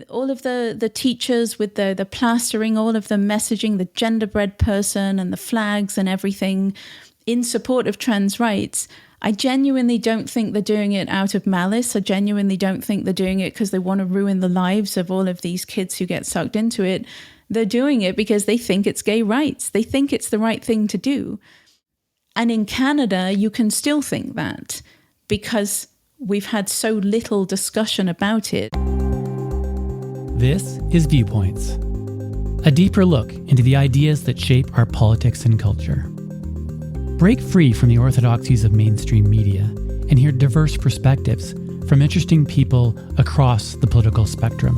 all of the teachers with the plastering, all of the messaging, the genderbread person and the flags and everything in support of trans rights, I genuinely don't think they're doing it out of malice. I genuinely don't think they're doing it because they want to ruin the lives of all of these kids who get sucked into it. They're doing it because they think it's gay rights. They think it's the right thing to do. And in Canada, you can still think that because we've had so little discussion about it. This is Viewpoints, a deeper look into the ideas that shape our politics and culture. Break free from the orthodoxies of mainstream media and hear diverse perspectives from interesting people across the political spectrum.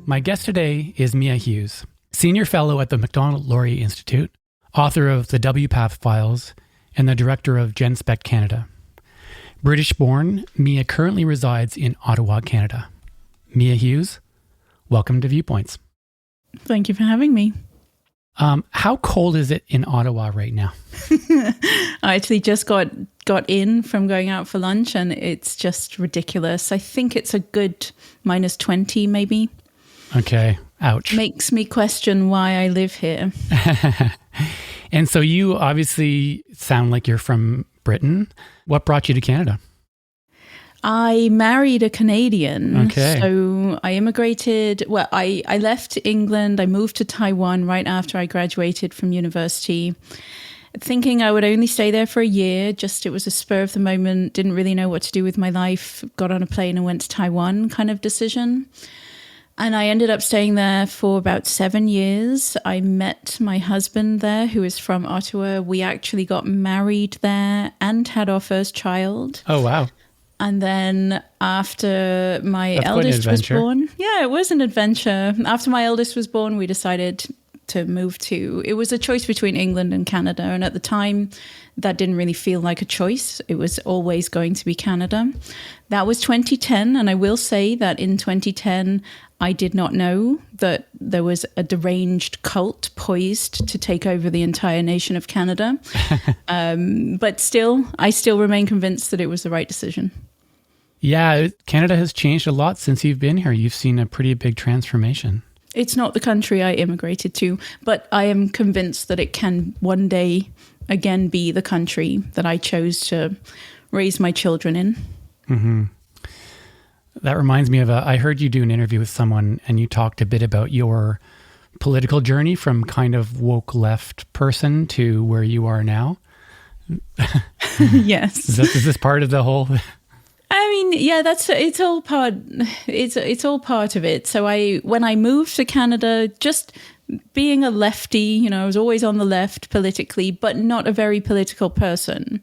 My guest today is Mia Hughes, Senior Fellow at the MacDonald-Laurier Institute, author of the WPATH Files, and the Director of Genspect Canada. British-born, Mia currently resides in Ottawa, Canada. Mia Hughes, welcome to Viewpoints. Thank you for having me. How cold is it in Ottawa right now? I actually just got in from going out for lunch and it's just ridiculous. I think it's a good minus 20 maybe. Okay, ouch. Makes me question why I live here. And so you obviously sound like you're from Britain. What brought you to Canada? I married a Canadian. Okay. So I immigrated. Well, I left England. I moved to Taiwan right after I graduated from university, thinking I would only stay there for a year. Just it was a spur of the moment. Didn't really know what to do with my life. Got on a plane and went to Taiwan kind of decision. And I ended up staying there for about 7 years. I met my husband there, who is from Ottawa. We actually got married there and had our first child. Oh, wow. And then after my eldest was born, it was an adventure. After my eldest was born, we decided to move it was a choice between England and Canada. And at the time, that didn't really feel like a choice. It was always going to be Canada. That was 2010. And I will say that in 2010, I did not know that there was a deranged cult poised to take over the entire nation of Canada. But still, I still remain convinced that it was the right decision. Yeah, Canada has changed a lot since you've been here. You've seen a pretty big transformation. It's not the country I immigrated to, but I am convinced that it can one day again be the country that I chose to raise my children in. Mm-hmm. That reminds me of I heard you do an interview with someone and you talked a bit about your political journey from kind of woke left person to where you are now. Yes. Is this part of the whole... I mean, yeah, it's all part of it. So when I moved to Canada, just being a lefty, I was always on the left politically, but not a very political person.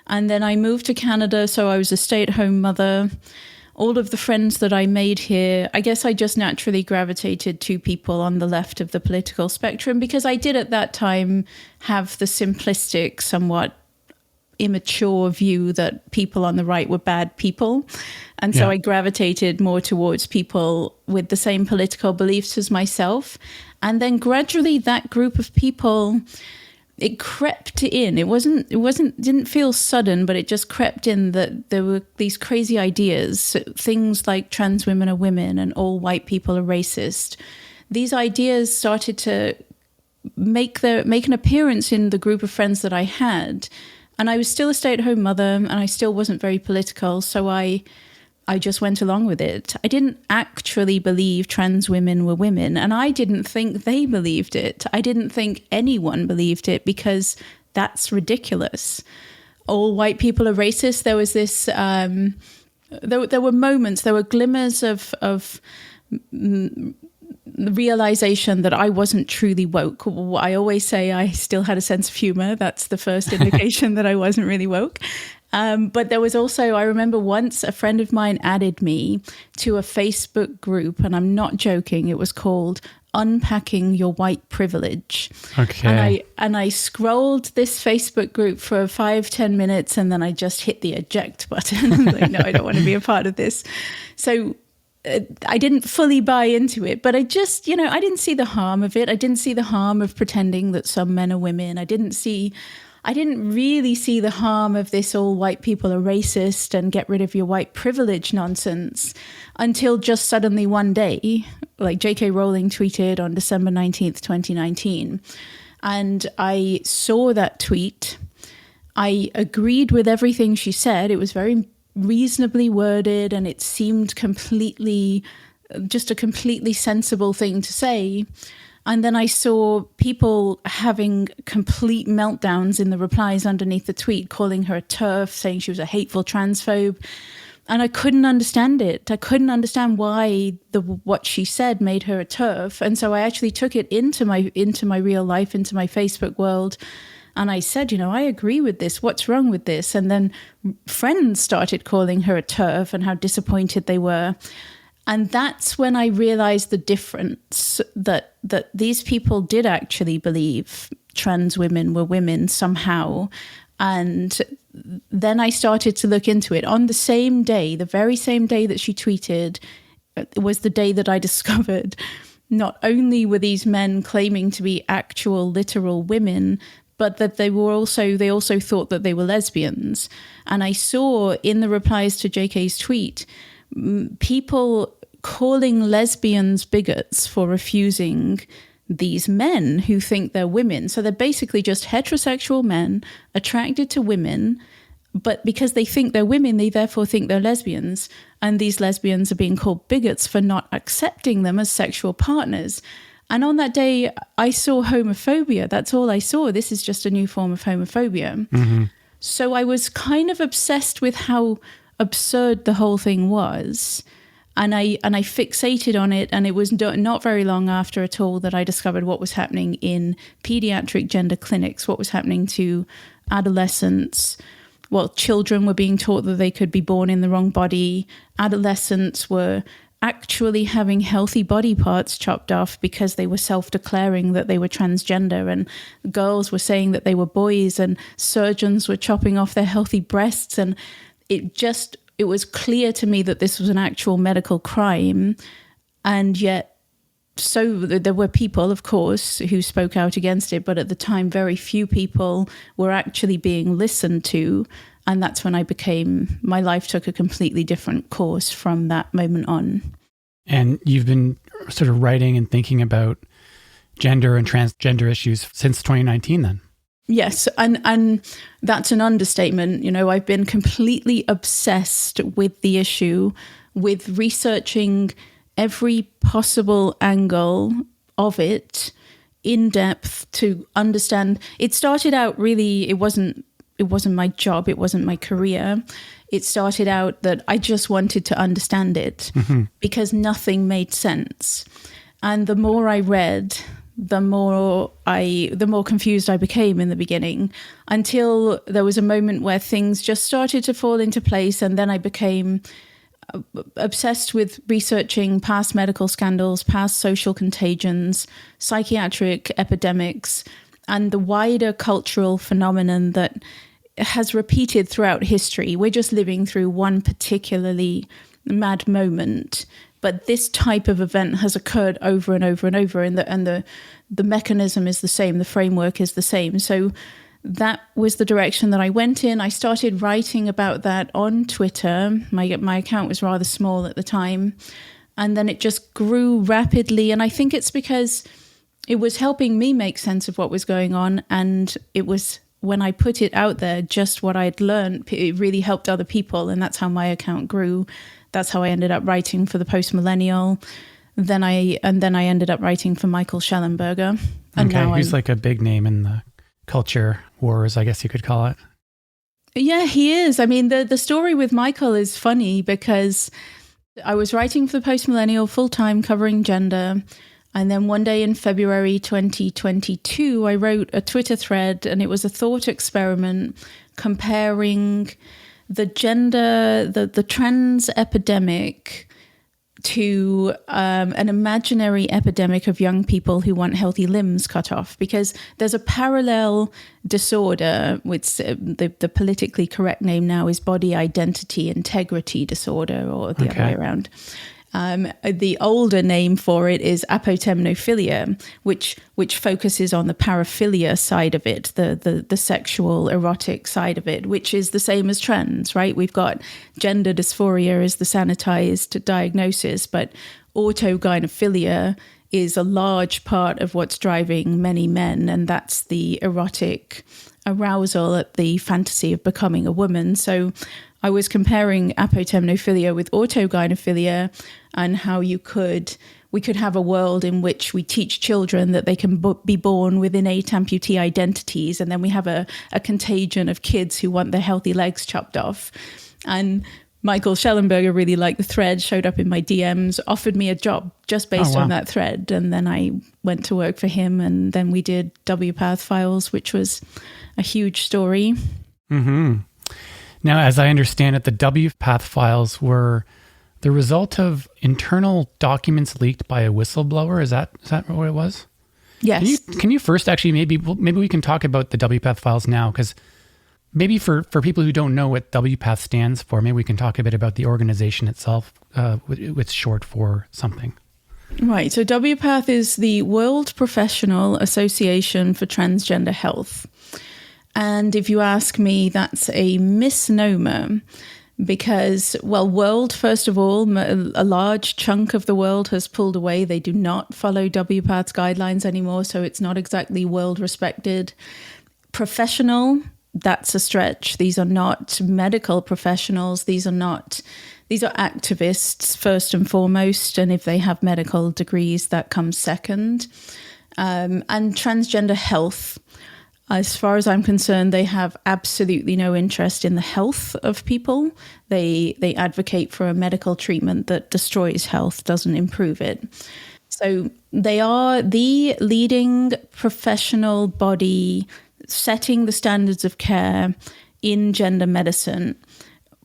And then I moved to Canada, so I was a stay-at-home mother. All of the friends that I made here, I guess I just naturally gravitated to people on the left of the political spectrum because I did at that time have the simplistic, somewhat immature view that people on the right were bad people. And so I gravitated more towards people with the same political beliefs as myself. And then gradually that group of people, it crept in. Didn't feel sudden, but it just crept in that there were these crazy ideas, things like trans women are women and all white people are racist. These ideas started to make an appearance in the group of friends that I had. And I was still a stay-at-home mother and I still wasn't very political. So I just went along with it. I didn't actually believe trans women were women and I didn't think they believed it. I didn't think anyone believed it because that's ridiculous. All white people are racist. There was this, there were moments, there were glimmers of the realization that I wasn't truly woke. I always say I still had a sense of humor. That's the first indication that I wasn't really woke. But there was also, I remember once a friend of mine added me to a Facebook group, and I'm not joking, it was called Unpacking Your White Privilege. Okay. And I scrolled this Facebook group for 5-10 minutes and then I just hit the eject button. I'm like, no, I don't want to be a part of this. So I didn't fully buy into it, but I just, I didn't see the harm of it. I didn't see the harm of pretending that some men are women. I didn't see I didn't really see the harm of this all white people are racist and get rid of your white privilege nonsense until just suddenly one day, like J.K. Rowling tweeted on December 19th, 2019. And I saw that tweet. I agreed with everything she said. It was very reasonably worded and it seemed just a completely sensible thing to say. And then I saw people having complete meltdowns in the replies underneath the tweet, calling her a TERF, saying she was a hateful transphobe. And I couldn't understand it. I couldn't understand why what she said made her a TERF. And so I actually took it into my real life, into my Facebook world. And I said, I agree with this. What's wrong with this? And then friends started calling her a TERF and how disappointed they were. And that's when I realized the difference, that these people did actually believe trans women were women somehow. And then I started to look into it. On the same day, the very same day that she tweeted, was the day that I discovered not only were these men claiming to be actual literal women, but that they also thought that they were lesbians. And I saw in the replies to JK's tweet, people calling lesbians bigots for refusing these men who think they're women. So they're basically just heterosexual men attracted to women, but because they think they're women, they therefore think they're lesbians. And these lesbians are being called bigots for not accepting them as sexual partners. And on that day, I saw homophobia. That's all I saw. This is just a new form of homophobia. Mm-hmm. So I was kind of obsessed with how absurd the whole thing was. And I fixated on it, and it was not very long after at all that I discovered what was happening in pediatric gender clinics, what was happening to adolescents. Well, children were being taught that they could be born in the wrong body. Adolescents were actually having healthy body parts chopped off because they were self-declaring that they were transgender, and girls were saying that they were boys, and surgeons were chopping off their healthy breasts. And it was clear to me that this was an actual medical crime. And yet, so there were people, of course, who spoke out against it. But at the time, very few people were actually being listened to. And that's when my life took a completely different course from that moment on. And you've been sort of writing and thinking about gender and transgender issues since 2019 then? Yes, and that's an understatement. I've been completely obsessed with the issue, with researching every possible angle of it in depth to understand. It started out really, it wasn't my job, it wasn't my career. It started out that I just wanted to understand it because nothing made sense. And the more I read, the more confused I became in the beginning, until there was a moment where things just started to fall into place. And then I became obsessed with researching past medical scandals, past social contagions, psychiatric epidemics, and the wider cultural phenomenon that has repeated throughout history. We're just living through one particularly mad moment, but this type of event has occurred over and over and over, and the mechanism is the same, the framework is the same. So that was the direction that I went in. I started writing about that on Twitter. My account was rather small at the time, and then it just grew rapidly. And I think it's because it was helping me make sense of what was going on, and it was when I put it out there, just what I'd learned, it really helped other people, and that's how my account grew. That's how I ended up writing for the Post Millennial. Then I ended up writing for Michael Schellenberger. And okay, who's like a big name in the culture wars, I guess you could call it. Yeah, he is. I mean, the story with Michael is funny because I was writing for the Post Millennial full-time, covering gender. And then one day in February 2022, I wrote a Twitter thread, and it was a thought experiment comparing the trans epidemic to an imaginary epidemic of young people who want healthy limbs cut off, because there's a parallel disorder, which the politically correct name now is body identity integrity disorder, or the other way around. The older name for it is apotemnophilia, which focuses on the paraphilia side of it, the sexual erotic side of it, which is the same as trans, right? We've got gender dysphoria as the sanitized diagnosis, but autogynephilia is a large part of what's driving many men, and that's the erotic arousal at the fantasy of becoming a woman. So I was comparing apotemnophilia with autogynephilia and how we could have a world in which we teach children that they can be born with innate amputee identities, and then we have a contagion of kids who want their healthy legs chopped off. And Michael Schellenberger really liked the thread, showed up in my DMs, offered me a job just based on that thread. And then I went to work for him, and then we did WPATH Files, which was a huge story. Mm-hmm. Now, as I understand it, the WPATH Files were the result of internal documents leaked by a whistleblower. Is that what it was? Yes. Can you first actually, maybe we can talk about the WPATH Files now, because maybe for people who don't know what WPATH stands for, maybe we can talk a bit about the organization itself, with short for something. Right. So WPATH is the World Professional Association for Transgender Health. And if you ask me, that's a misnomer because, well, world, first of all, a large chunk of the world has pulled away. They do not follow WPATH's guidelines anymore, so it's not exactly world respected. Professional, that's a stretch. These are not medical professionals. These are activists first and foremost. And if they have medical degrees, that comes second. And transgender health, as far as I'm concerned, they have absolutely no interest in the health of people. They advocate for a medical treatment that destroys health, doesn't improve it. So they are the leading professional body setting the standards of care in gender medicine,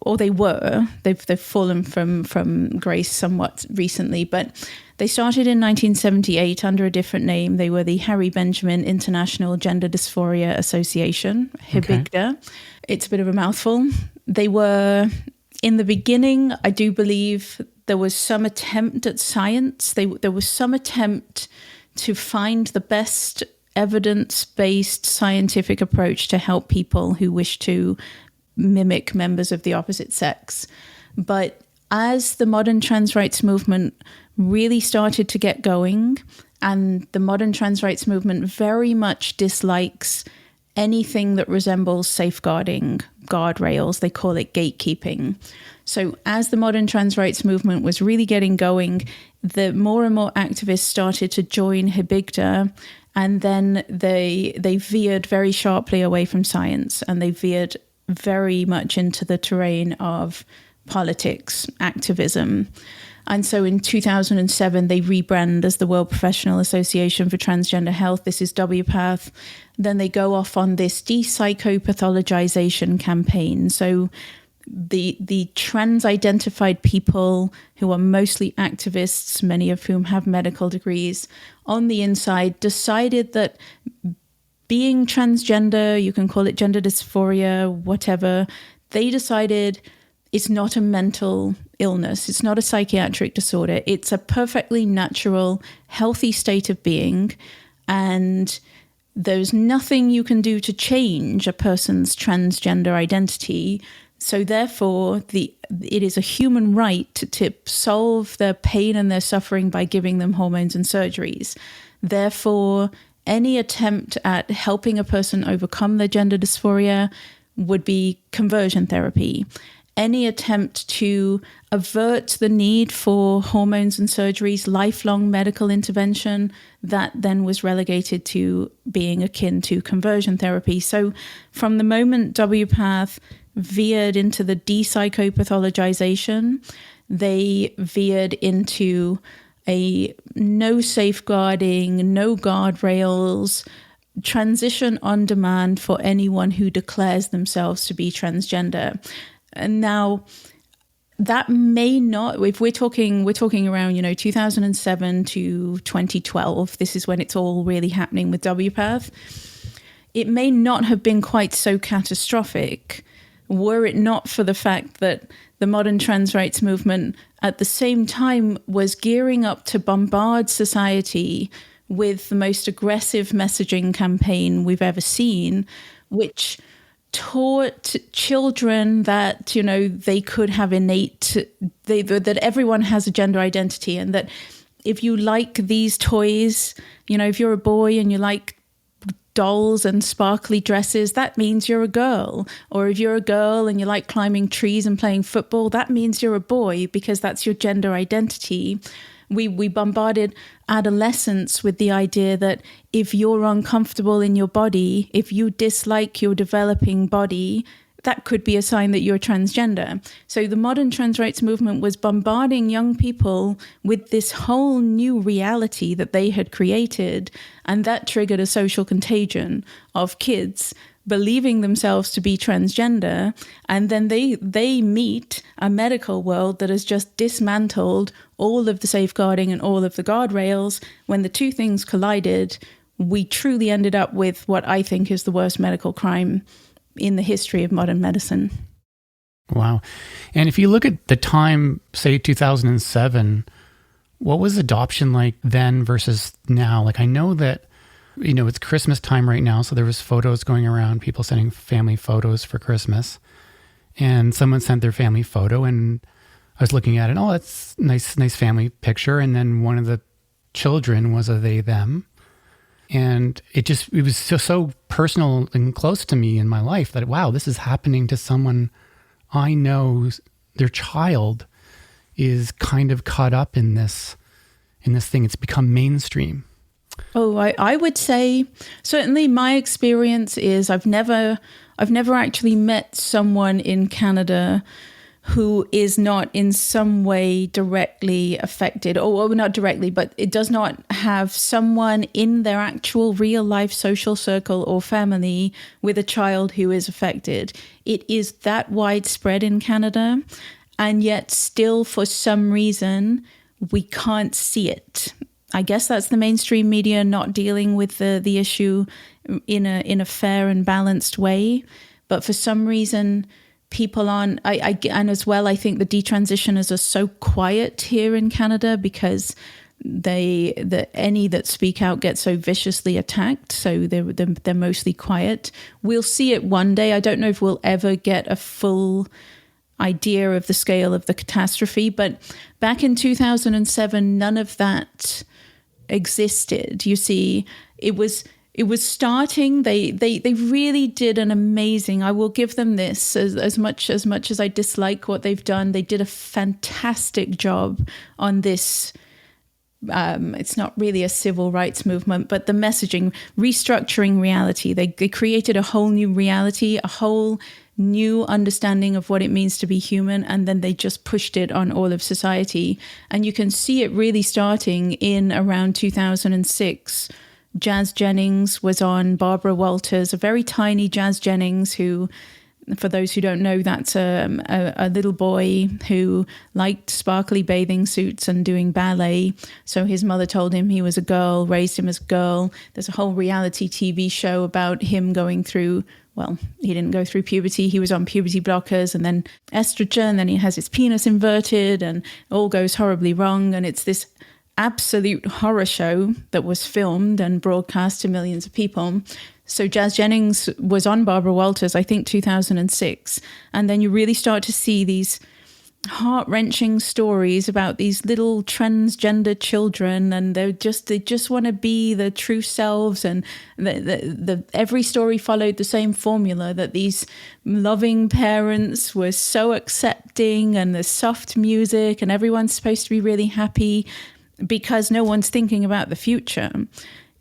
or they were. They've fallen from grace somewhat recently, but they started in 1978 under a different name. They were the Harry Benjamin International Gender Dysphoria Association, HIBIGDA. Okay. It's a bit of a mouthful. They were, in the beginning, I do believe there was some attempt at science. There was some attempt to find the best evidence-based scientific approach to help people who wish to mimic members of the opposite sex. But as the modern trans rights movement really started to get going, and the modern trans rights movement very much dislikes anything that resembles safeguarding, guardrails, they call it gatekeeping. So as the modern trans rights movement was really getting going, the more and more activists started to join HIBIGDA, and then they veered very sharply away from science, and they veered very much into the terrain of politics, activism. And so in 2007, they rebrand as the World Professional Association for Transgender Health. This is WPATH. Then they go off on this de-psychopathologization campaign. So the trans-identified people who are mostly activists, many of whom have medical degrees, on the inside decided that being transgender, you can call it gender dysphoria, whatever, they decided it's not a mental illness. It's not a psychiatric disorder. It's a perfectly natural, healthy state of being. And there's nothing you can do to change a person's transgender identity. So therefore, it is a human right to solve their pain and their suffering by giving them hormones and surgeries. Therefore, any attempt at helping a person overcome their gender dysphoria would be conversion therapy. Any attempt to avert the need for hormones and surgeries, lifelong medical intervention, that then was relegated to being akin to conversion therapy. So from the moment WPATH veered into the de-psychopathologization, they veered into a no safeguarding, no guardrails, transition on demand for anyone who declares themselves to be transgender. And now that may not, if we're talking around, 2007 to 2012, this is when it's all really happening with WPATH. It may not have been quite so catastrophic, were it not for the fact that the modern trans rights movement at the same time was gearing up to bombard society with the most aggressive messaging campaign we've ever seen, which taught children that, they could have that everyone has a gender identity, and that if you like these toys, if you're a boy and you like dolls and sparkly dresses, that means you're a girl. Or if you're a girl and you like climbing trees and playing football, that means you're a boy, because that's your gender identity. We bombarded adolescents with the idea that if you're uncomfortable in your body, if you dislike your developing body, that could be a sign that you're transgender. So the modern trans rights movement was bombarding young people with this whole new reality that they had created, and that triggered a social contagion of kids believing themselves to be transgender, and then they meet a medical world that has just dismantled all of the safeguarding and all of the guardrails. When the two things collided, we truly ended up with what I think is the worst medical crime in the history of modern medicine. Wow. And if you look at the time, say 2007, what was adoption like then versus now? Like, I know that, it's Christmas time right now, so there was photos going around, people sending family photos for Christmas. And someone sent their family photo, and I was looking at it. Oh, that's nice family picture. And then one of the children was a they, them. And it was so personal and close to me in my life that, wow, this is happening to someone I know. Their child is kind of caught up in this thing. It's become mainstream. Oh, I would say certainly my experience is I've never actually met someone in Canada who is not in some way directly affected, or not directly, but it does not have someone in their actual real life social circle or family with a child who is affected. It is that widespread in Canada, and yet still for some reason we can't see it. I guess that's the mainstream media not dealing with the issue in a fair and balanced way. But for some reason, people aren't. And as well, I think the detransitioners are so quiet here in Canada because any that speak out get so viciously attacked. So they're mostly quiet. We'll see it one day. I don't know if we'll ever get a full idea of the scale of the catastrophe, but back in 2007, none of that existed. You see, it was starting. They really did an amazing, I will give them this, as much as I dislike what they've done, they did a fantastic job on this. It's not really a civil rights movement, but the messaging, restructuring reality. They created a whole new reality, a whole new understanding of what it means to be human, and then they just pushed it on all of society. And you can see it really starting in around 2006. Jazz Jennings was on, Barbara Walters, a very tiny Jazz Jennings who, for those who don't know, that's a little boy who liked sparkly bathing suits and doing ballet. So his mother told him he was a girl, raised him as a girl. There's a whole reality TV show about him going through, well, he didn't go through puberty. He was on puberty blockers and then estrogen. Then he has his penis inverted and it all goes horribly wrong. And it's this absolute horror show that was filmed and broadcast to millions of people. So Jazz Jennings was on Barbara Walters, I think 2006. And then you really start to see these heart-wrenching stories about these little transgender children, and they just want to be the true selves. And every story followed the same formula, that these loving parents were so accepting, and there's soft music and everyone's supposed to be really happy because no one's thinking about the future.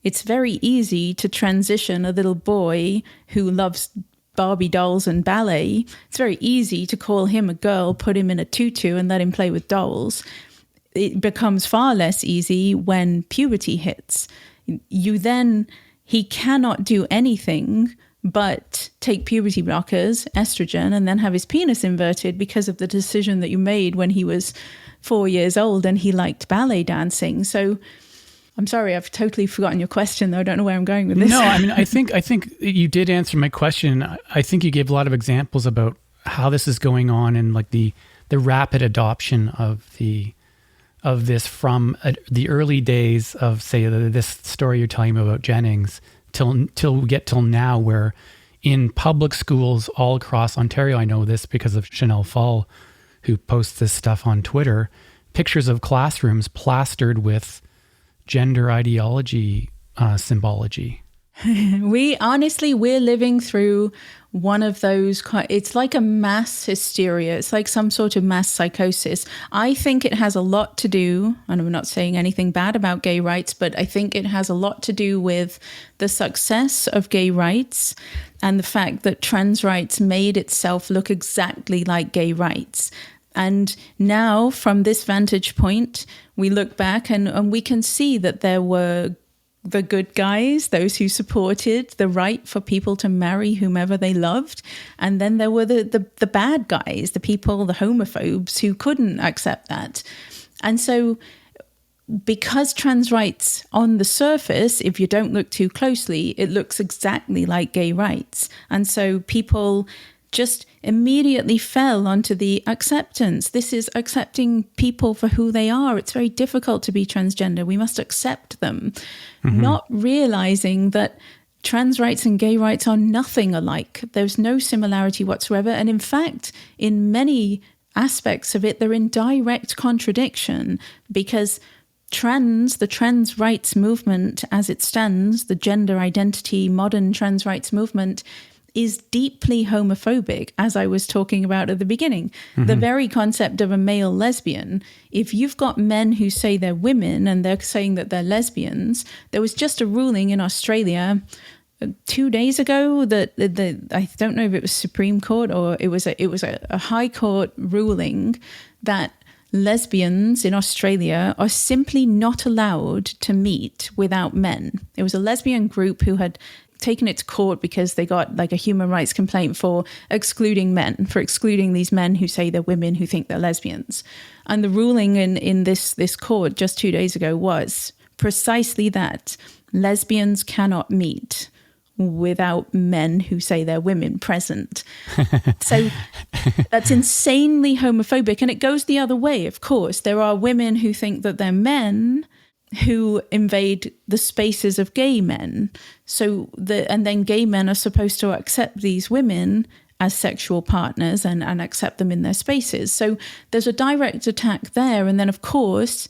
It's very easy to transition a little boy who loves Barbie dolls and ballet. It's very easy to call him a girl, put him in a tutu and let him play with dolls. It becomes far less easy when puberty hits. He cannot do anything but take puberty blockers, estrogen, and then have his penis inverted because of the decision that you made when he was 4 years old and he liked ballet dancing. So I'm sorry, I've totally forgotten your question, though. I don't know where I'm going with this. No, I mean, I think you did answer my question. I think you gave a lot of examples about how this is going on and like the rapid adoption of this from the early days of, say, this story you're telling me about Jennings till we get till now, where in public schools all across Ontario, I know this because of Chanel Fall, who posts this stuff on Twitter, pictures of classrooms plastered with gender ideology symbology. We're living through one of those, it's like a mass hysteria. It's like some sort of mass psychosis. I think it has a lot to do, and I'm not saying anything bad about gay rights, but I think it has a lot to do with the success of gay rights and the fact that trans rights made itself look exactly like gay rights. And now, from this vantage point, we look back and we can see that there were the good guys, those who supported the right for people to marry whomever they loved. And then there were the bad guys, the people, the homophobes who couldn't accept that. And so because trans rights on the surface, if you don't look too closely, it looks exactly like gay rights. And so people just immediately fell onto the acceptance. This is accepting people for who they are. It's very difficult to be transgender. We must accept them, not realizing that trans rights and gay rights are nothing alike. There's no similarity whatsoever. And in fact, in many aspects of it, they're in direct contradiction, because the trans rights movement as it stands, the gender identity, modern trans rights movement, is deeply homophobic, as I was talking about at the beginning. The very concept of a male lesbian, if you've got men who say they're women and they're saying that they're lesbians, there was just a ruling in Australia 2 days ago that I don't know if it was Supreme Court or it was a High Court ruling that lesbians in Australia are simply not allowed to meet without men. It was a lesbian group who had taken it to court because they got like a human rights complaint for excluding these men who say they're women who think they're lesbians. And the ruling in this court just 2 days ago was precisely that: lesbians cannot meet without men who say they're women present. So that's insanely homophobic. And it goes the other way, of course. There are women who think that they're men who invade the spaces of gay men. And then gay men are supposed to accept these women as sexual partners and accept them in their spaces. So there's a direct attack there. And then, of course,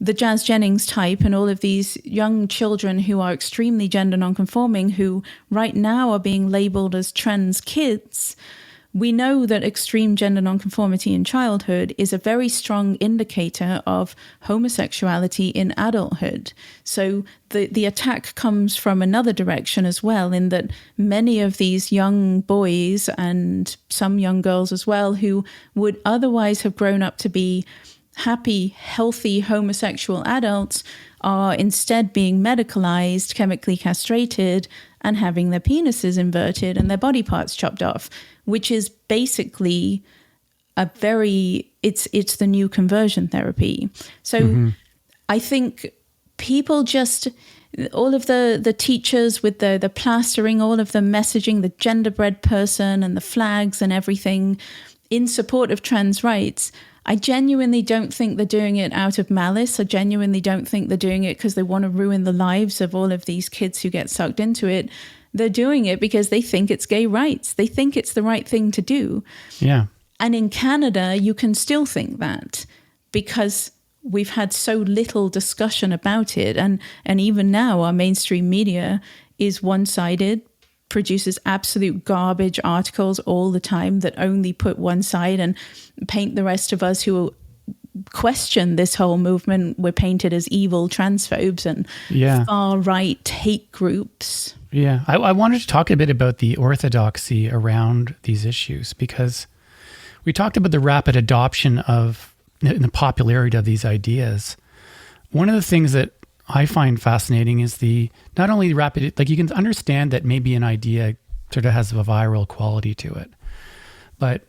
the Jazz Jennings type and all of these young children who are extremely gender nonconforming, who right now are being labeled as trans kids. We know that extreme gender nonconformity in childhood is a very strong indicator of homosexuality in adulthood. So the attack comes from another direction as well, in that many of these young boys and some young girls as well, who would otherwise have grown up to be happy, healthy homosexual adults, are instead being medicalized, chemically castrated, and having their penises inverted and their body parts chopped off, which is basically it's the new conversion therapy. So I think people just, all of the teachers with the plastering, all of the messaging, the genderbread person and the flags and everything in support of trans rights, I genuinely don't think they're doing it out of malice. I genuinely don't think they're doing it because they want to ruin the lives of all of these kids who get sucked into it. They're doing it because they think it's gay rights. They think it's the right thing to do. Yeah. And in Canada, you can still think that because we've had so little discussion about it. And even now, our mainstream media is one-sided, produces absolute garbage articles all the time that only put one side and paint the rest of us who question this whole movement. We're painted as evil transphobes and far-right hate groups. Yeah, I wanted to talk a bit about the orthodoxy around these issues, because we talked about the rapid adoption of and the popularity of these ideas. One of the things that I find fascinating is not only the rapid, like you can understand that maybe an idea sort of has a viral quality to it, but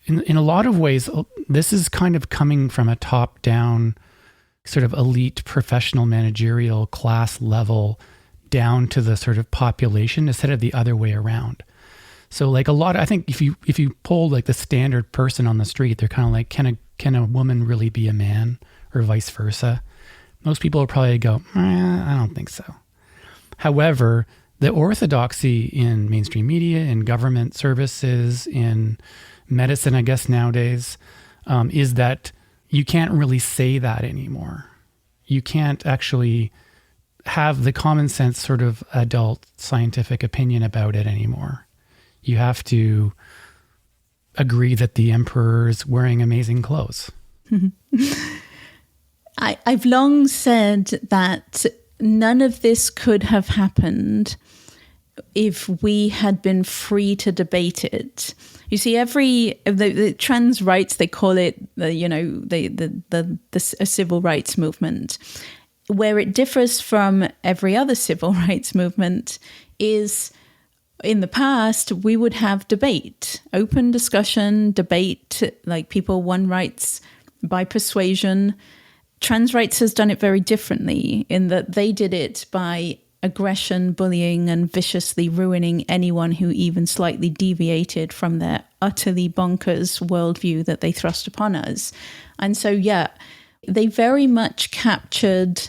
in a lot of ways, this is kind of coming from a top-down sort of elite professional managerial class level down to the sort of population instead of the other way around. So like I think if you poll like the standard person on the street, they're kind of like, can a woman really be a man, or vice versa? Most people will probably go, I don't think so. However, the orthodoxy in mainstream media, in government services, in medicine, I guess nowadays, is that you can't really say that anymore. You can't actually have the common sense sort of adult scientific opinion about it anymore. You have to agree that the emperor is wearing amazing clothes. I've long said that none of this could have happened if we had been free to debate it. You see, the trans rights, they call it the civil rights movement. Where it differs from every other civil rights movement is, in the past, we would have debate, open discussion, debate, like people won rights by persuasion. Trans rights has done it very differently in that they did it by aggression, bullying, and viciously ruining anyone who even slightly deviated from their utterly bonkers worldview that they thrust upon us. And so, yeah, they very much captured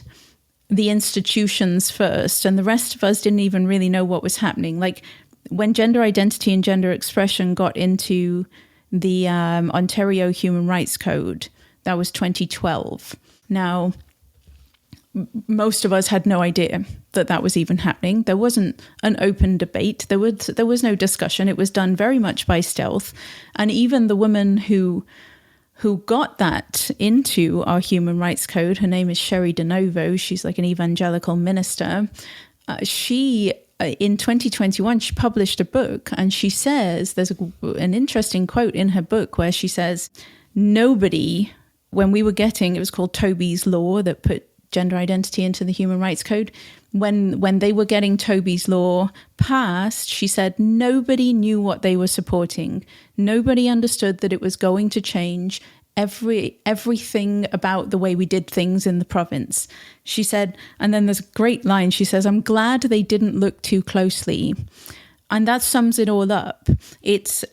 the institutions first, and the rest of us didn't even really know what was happening. Like when gender identity and gender expression got into the Ontario Human Rights Code, that was 2012. Now, most of us had no idea that was even happening. There wasn't an open debate. There was no discussion. It was done very much by stealth. And even the woman who got that into our human rights code, her name is Sherry DeNovo. She's like an evangelical minister. She, in 2021, she published a book, and she says, there's an interesting quote in her book where she says, nobody, when we were getting, it was called Toby's Law that put gender identity into the Human Rights Code. When they were getting Toby's Law passed, she said nobody knew what they were supporting. Nobody understood that it was going to change everything about the way we did things in the province. She said, and then there's a great line, she says, I'm glad they didn't look too closely. And that sums it all up. It's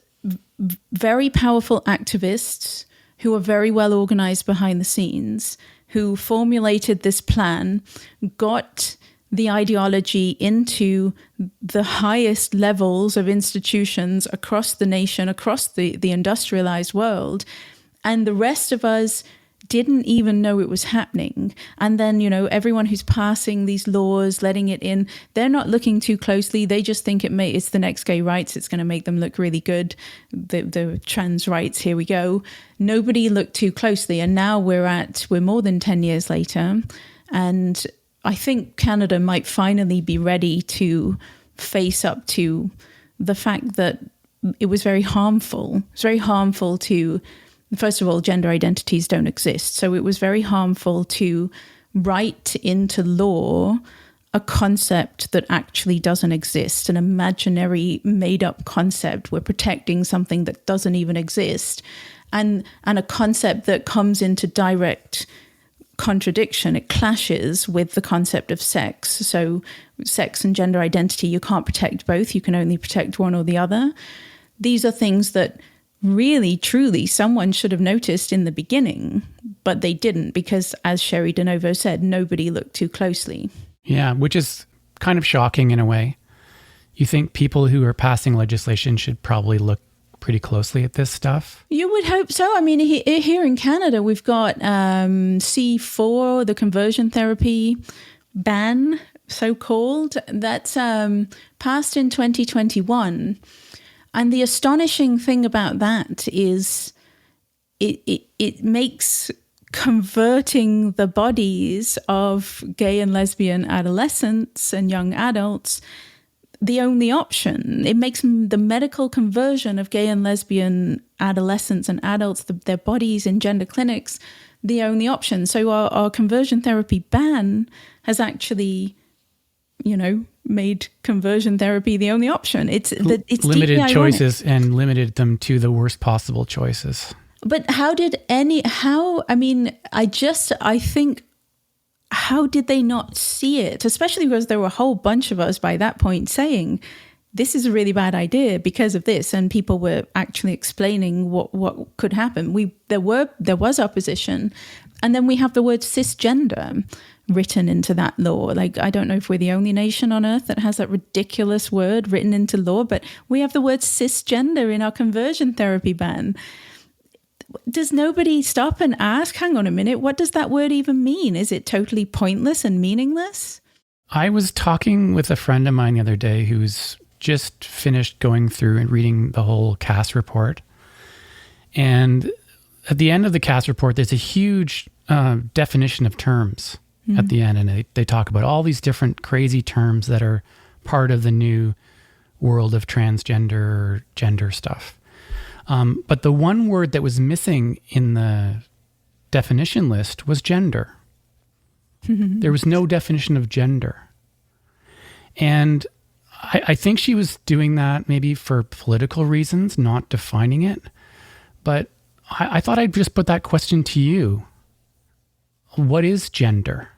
very powerful activists who are very well organized behind the scenes, who formulated this plan, got the ideology into the highest levels of institutions across the nation, across the industrialized world. And the rest of us didn't even know it was happening. And then, everyone who's passing these laws, letting it in, they're not looking too closely. They just think it's the next gay rights. It's going to make them look really good. The trans rights, here we go. Nobody looked too closely. And now we're more than 10 years later. And I think Canada might finally be ready to face up to the fact that it was very harmful. It's very harmful to, first of all, gender identities don't exist. So it was very harmful to write into law a concept that actually doesn't exist, an imaginary made-up concept. We're protecting something that doesn't even exist, and a concept that comes into direct contradiction. It clashes with the concept of sex. So sex and gender identity, you can't protect both. You can only protect one or the other. These are things that really, truly, someone should have noticed in the beginning, but they didn't because, as Sherry DeNovo said, nobody looked too closely. Yeah, which is kind of shocking in a way. You think people who are passing legislation should probably look pretty closely at this stuff? You would hope so. I mean, here in Canada, we've got C4, the conversion therapy ban, so-called, that's passed in 2021. And the astonishing thing about that is it makes converting the bodies of gay and lesbian adolescents and young adults the only option. It makes the medical conversion of gay and lesbian adolescents and adults, their bodies in gender clinics, the only option. So our conversion therapy ban has actually, made conversion therapy the only option. It's limited choices and limited them to the worst possible choices. But how did how did they not see it? Especially because there were a whole bunch of us by that point saying, this is a really bad idea because of this. And people were actually explaining what could happen. There was opposition. And then we have the word cisgender written into that law. Like, I don't know if we're the only nation on earth that has that ridiculous word written into law, but we have the word cisgender in our conversion therapy ban. Does nobody stop and ask, hang on a minute, what does that word even mean? Is it totally pointless and meaningless? I was talking with a friend of mine the other day who's just finished going through and reading the whole CAS report. And at the end of the CAS report, there's a huge definition of terms at the end. And they talk about all these different crazy terms that are part of the new world of transgender, gender stuff. But the one word that was missing in the definition list was gender. There was no definition of gender. And I think she was doing that maybe for political reasons, not defining it. But I thought I'd just put that question to you. What is gender?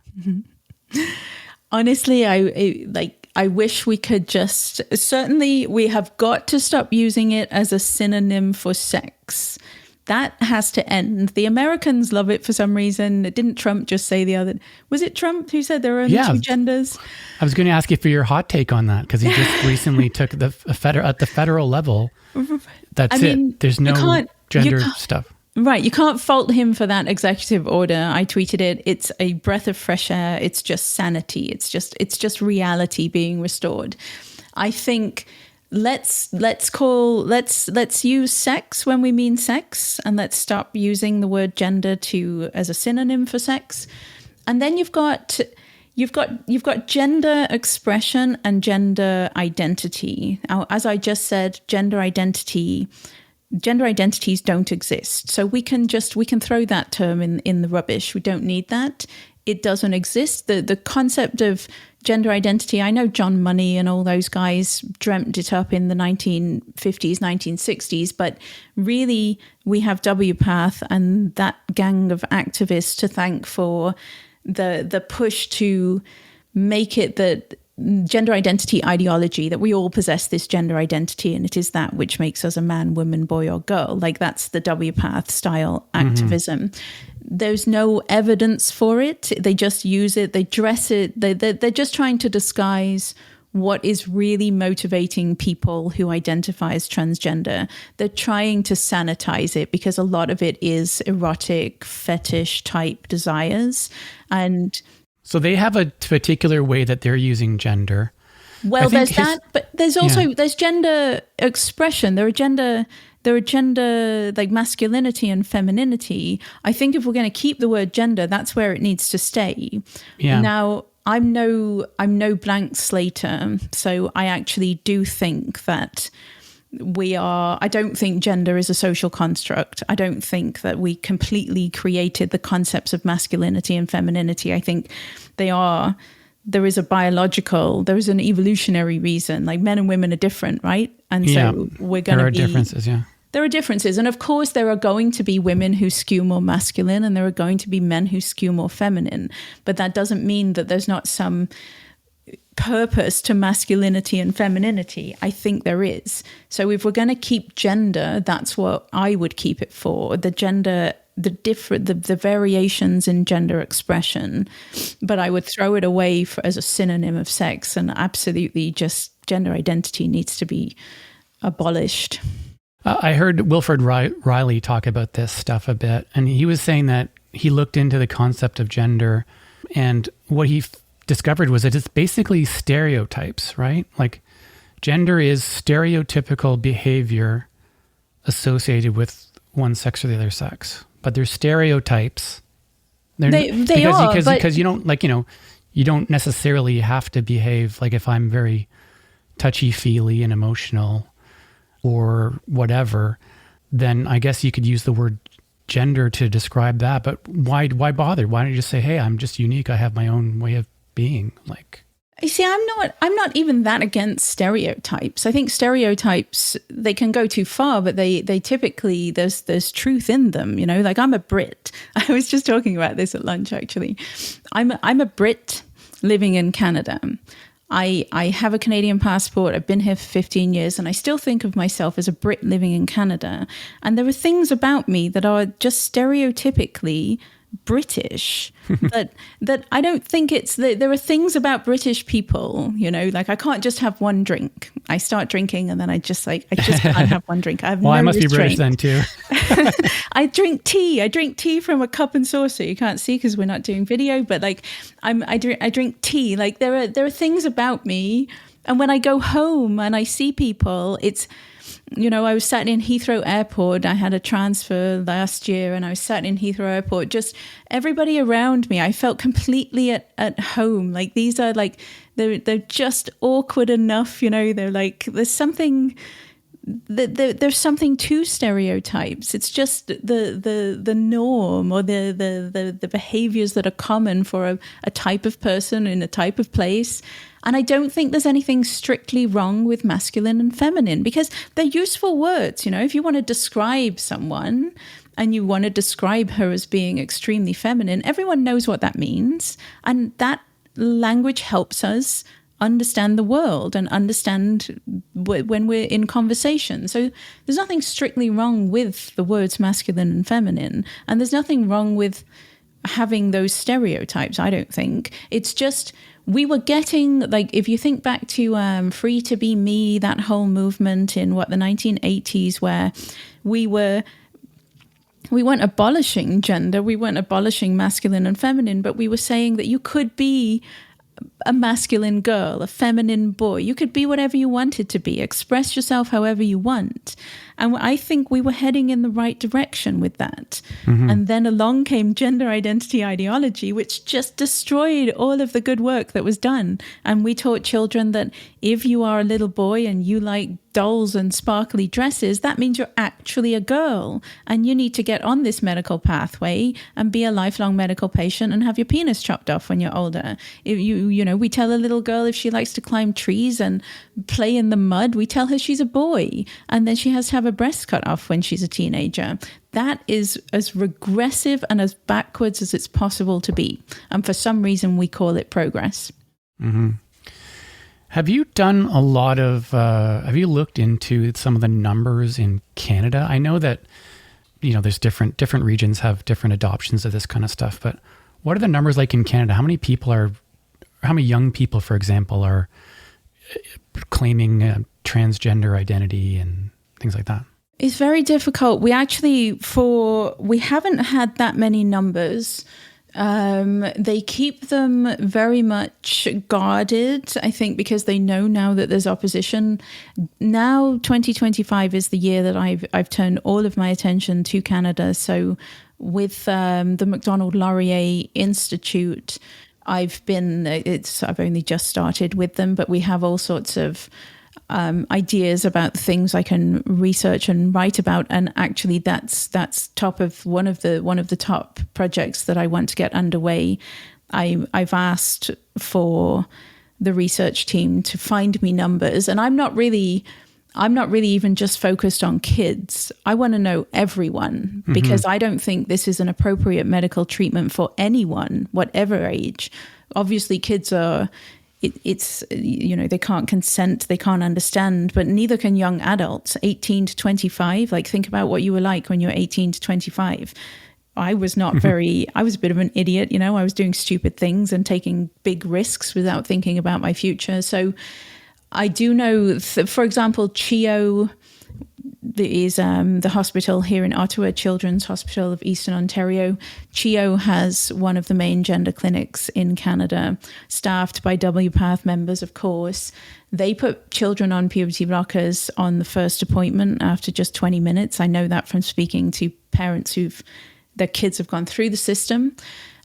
Honestly, I wish we could certainly we have got to stop using it as a synonym for sex. That has to end. The Americans love it for some reason. Didn't Trump just say was it Trump who said there are only two genders? I was going to ask you for your hot take on that, because he just recently took at the federal level. That's it. There's no gender stuff. Right. You can't fault him for that executive order. I tweeted it. It's a breath of fresh air. It's just sanity. It's just reality being restored. I think let's use sex when we mean sex, and let's stop using the word gender as a synonym for sex. And then you've got gender expression and gender identity. Now, as I just said, gender identities don't exist. So we can throw that term in the rubbish. We don't need that. It doesn't exist. The concept of gender identity, I know John Money and all those guys dreamt it up in the 1950s, 1960s, but really we have WPATH and that gang of activists to thank for the push to make it that gender identity ideology, that we all possess this gender identity and it is that which makes us a man, woman, boy or girl. Like, that's the WPATH style activism. There's no evidence for it. They just use it. They dress it. They're just trying to disguise what is really motivating people who identify as transgender. They're trying to sanitize it because a lot of it is erotic, fetish type desires. And so they have a particular way that they're using gender. Well, there's that, but there's also there's gender expression. There are gender like masculinity and femininity. I think if we're going to keep the word gender, that's where it needs to stay. Yeah. Now, I'm no blank slater, so I actually do think that I don't think gender is a social construct. I don't think that we completely created the concepts of masculinity and femininity. I think there is an evolutionary reason. Like, men and women are different, right? And so we're going to be... There are differences, yeah. There are differences. And of course, there are going to be women who skew more masculine and there are going to be men who skew more feminine. But that doesn't mean that there's not some purpose to masculinity and femininity. I think there is. So if we're going to keep gender, that's what I would keep it for. The variations in gender expression. But I would throw it away as a synonym of sex, and absolutely just gender identity needs to be abolished. I heard Wilfred Riley talk about this stuff a bit, and he was saying that he looked into the concept of gender, and what he discovered was that it's basically stereotypes, right? Like, gender is stereotypical behavior associated with one sex or the other sex, but they're stereotypes. Because you don't, you don't necessarily have to behave like, if I'm very touchy-feely and emotional or whatever, then I guess you could use the word gender to describe that. But why bother? Why don't you just say, hey, I'm just unique. I have my own way of being. Like, you see, I'm not even that against stereotypes. I think stereotypes, they can go too far, but they typically, there's truth in them, like, I'm a Brit. I was just talking about this at lunch, actually. I'm a Brit living in Canada. I have a Canadian passport. I've been here for 15 years, and I still think of myself as a Brit living in Canada. And there are things about me that are just stereotypically British that I don't think there are things about British people, like I can't just have one drink. I start drinking and then I just can't have one drink. I have I must restraint. be British then too. I drink tea from a cup and saucer. You can't see because we're not doing video, but like I drink tea. Like there are things about me, and when I go home and I see people, it's, I was sat in Heathrow Airport. I had a transfer last year and I was sat in Heathrow Airport. Just everybody around me, I felt completely at home. Like these are like, they're just awkward enough, they're like, there's something to stereotypes. It's just the norm or the behaviors that are common for a type of person in a type of place. And I don't think there's anything strictly wrong with masculine and feminine, because they're useful words. If you want to describe someone and you want to describe her as being extremely feminine, everyone knows what that means. And that language helps us understand the world and understand when we're in conversation. So there's nothing strictly wrong with the words masculine and feminine. And there's nothing wrong with having those stereotypes, I don't think. It's just, we were getting, like, if you think back to Free to Be Me, that whole movement in the 1980s, where we weren't abolishing gender, we weren't abolishing masculine and feminine, but we were saying that you could be a masculine girl, a feminine boy. You could be whatever you wanted to be, express yourself however you want. And I think we were heading in the right direction with that. Mm-hmm. And then along came gender identity ideology, which just destroyed all of the good work that was done. And we taught children that if you are a little boy and you like dolls and sparkly dresses, that means you're actually a girl and you need to get on this medical pathway and be a lifelong medical patient and have your penis chopped off when you're older. If we tell a little girl if she likes to climb trees and play in the mud, we tell her she's a boy, and then she has to have a breast cut off when she's a teenager. That is as regressive and as backwards as it's possible to be. And for some reason, we call it progress. Mm-hmm. Have you done a lot of, have you looked into some of the numbers in Canada? I know that, there's different regions have different adoptions of this kind of stuff, but what are the numbers like in Canada? How many young people, for example, are claiming transgender identity and things like that? It's very difficult. We haven't had that many numbers. They keep them very much guarded, I think, because they know now that there's opposition. Now, 2025 is the year that I've turned all of my attention to Canada. So with the MacDonald-Laurier Institute, I've only just started with them, but we have all sorts of ideas about things I can research and write about, and actually that's top of one of the top projects that I want to get underway. I've asked for the research team to find me numbers, and I'm not really even just focused on kids. I want to know everyone, because I don't think this is an appropriate medical treatment for anyone, whatever age. Obviously, kids are, they can't consent, they can't understand, but neither can young adults, 18 to 25. Like, think about what you were like when you were 18 to 25. I was not I was a bit of an idiot, I was doing stupid things and taking big risks without thinking about my future. So I do know, for example, CHEO is the hospital here in Ottawa, Children's Hospital of Eastern Ontario. CHEO has one of the main gender clinics in Canada, staffed by WPATH members, of course. They put children on puberty blockers on the first appointment after just 20 minutes. I know that from speaking to parents their kids have gone through the system.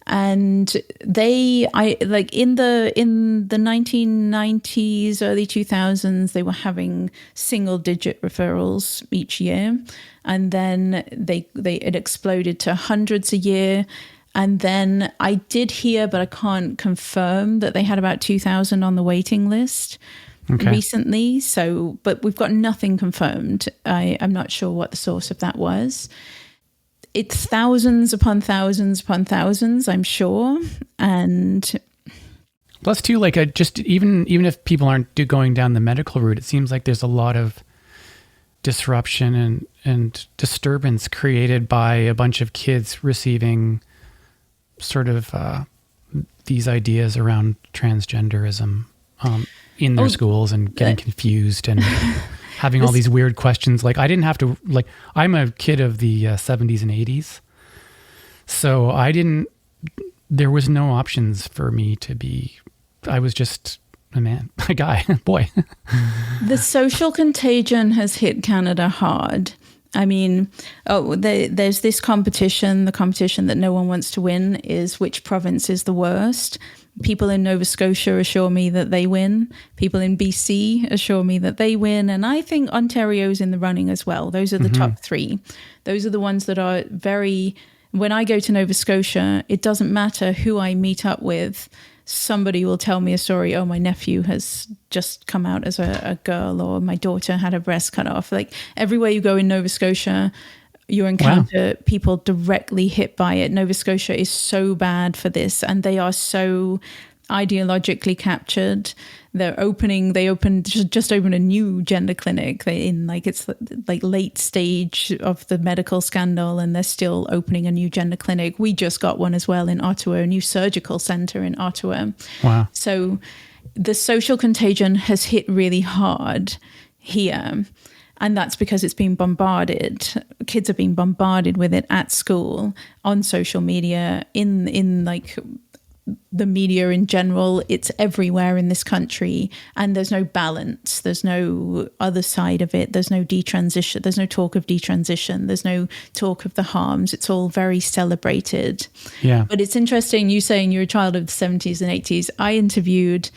And in the 1990s, early 2000s, they were having single-digit referrals each year, and then it exploded to hundreds a year. And then I did hear, but I can't confirm, that they had about 2,000 on the waiting list recently. So, but we've got nothing confirmed. I'm not sure what the source of that was. It's thousands upon thousands upon thousands, I'm sure. And Plus, too, like just even if people aren't going down the medical route, it seems like there's a lot of disruption and disturbance created by a bunch of kids receiving sort of these ideas around transgenderism in their schools and getting confused and having all these weird questions. Like, I didn't have to, like, I'm a kid of the 70s and 80s. So there was no options for me to be, I was just a man, a guy, boy. The social contagion has hit Canada hard. I mean, there's this competition. The competition that no one wants to win is which province is the worst. People in Nova Scotia assure me that they win. People in BC assure me that they win. And I think Ontario's in the running as well. Those are the top three. Those are the ones that are very... When I go to Nova Scotia, it doesn't matter who I meet up with. Somebody will tell me a story. Oh, my nephew has just come out as a girl, or my daughter had her breast cut off. Like, everywhere you go in Nova Scotia, you encounter people directly hit by it. Nova Scotia is so bad for this, and they are so ideologically captured. They just opened a new gender clinic. It's late stage of the medical scandal, and they're still opening a new gender clinic. We just got one as well in Ottawa, a new surgical center in Ottawa. Wow. So the social contagion has hit really hard here. And that's because it's been bombarded. Kids are being bombarded with it at school, on social media, in like the media in general. It's everywhere in this country, and there's no balance. There's no other side of it. There's no detransition. There's no talk of detransition. There's no talk of the harms. It's all very celebrated. Yeah. But it's interesting, you saying you're a child of the 70s and 80s. I interviewed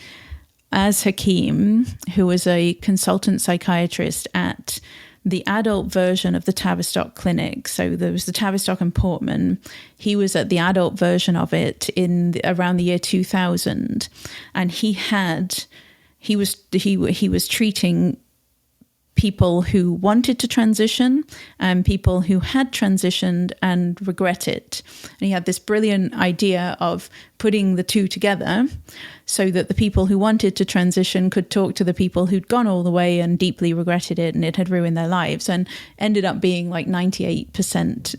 Az Hakim, who was a consultant psychiatrist at the adult version of the Tavistock Clinic. So there was the Tavistock and Portman. He was at the adult version of it around the year 2000, and he was treating people who wanted to transition and people who had transitioned and regret it. And he had this brilliant idea of putting the two together so that the people who wanted to transition could talk to the people who'd gone all the way and deeply regretted it and it had ruined their lives, and ended up being like 98%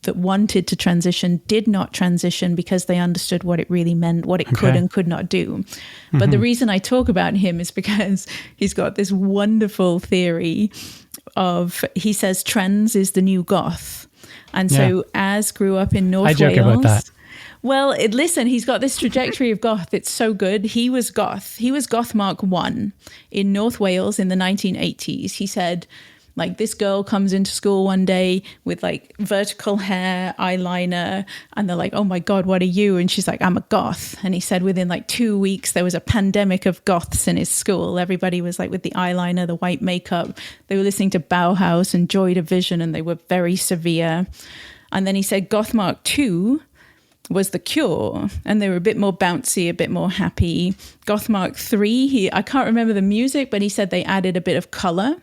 that wanted to transition did not transition because they understood what it really meant, what it could and could not do. But the reason I talk about him is because he's got this wonderful theory of, he says trends is the new goth. And so Az grew up in North Wales. I joke about that. Well, listen, he's got this trajectory of goth. It's so good. He was goth. He was goth Mark 1 in North Wales in the 1980s. He said, like, this girl comes into school one day with like vertical hair, eyeliner, and they're like, oh my God, what are you? And she's like, I'm a goth. And he said within like 2 weeks, there was a pandemic of goths in his school. Everybody was like with the eyeliner, the white makeup. They were listening to Bauhaus and Joy Division, and they were very severe. And then he said Goth Mark 2 was The Cure, and they were a bit more bouncy, a bit more happy. Goth Mark 3, I can't remember the music, but he said they added a bit of color.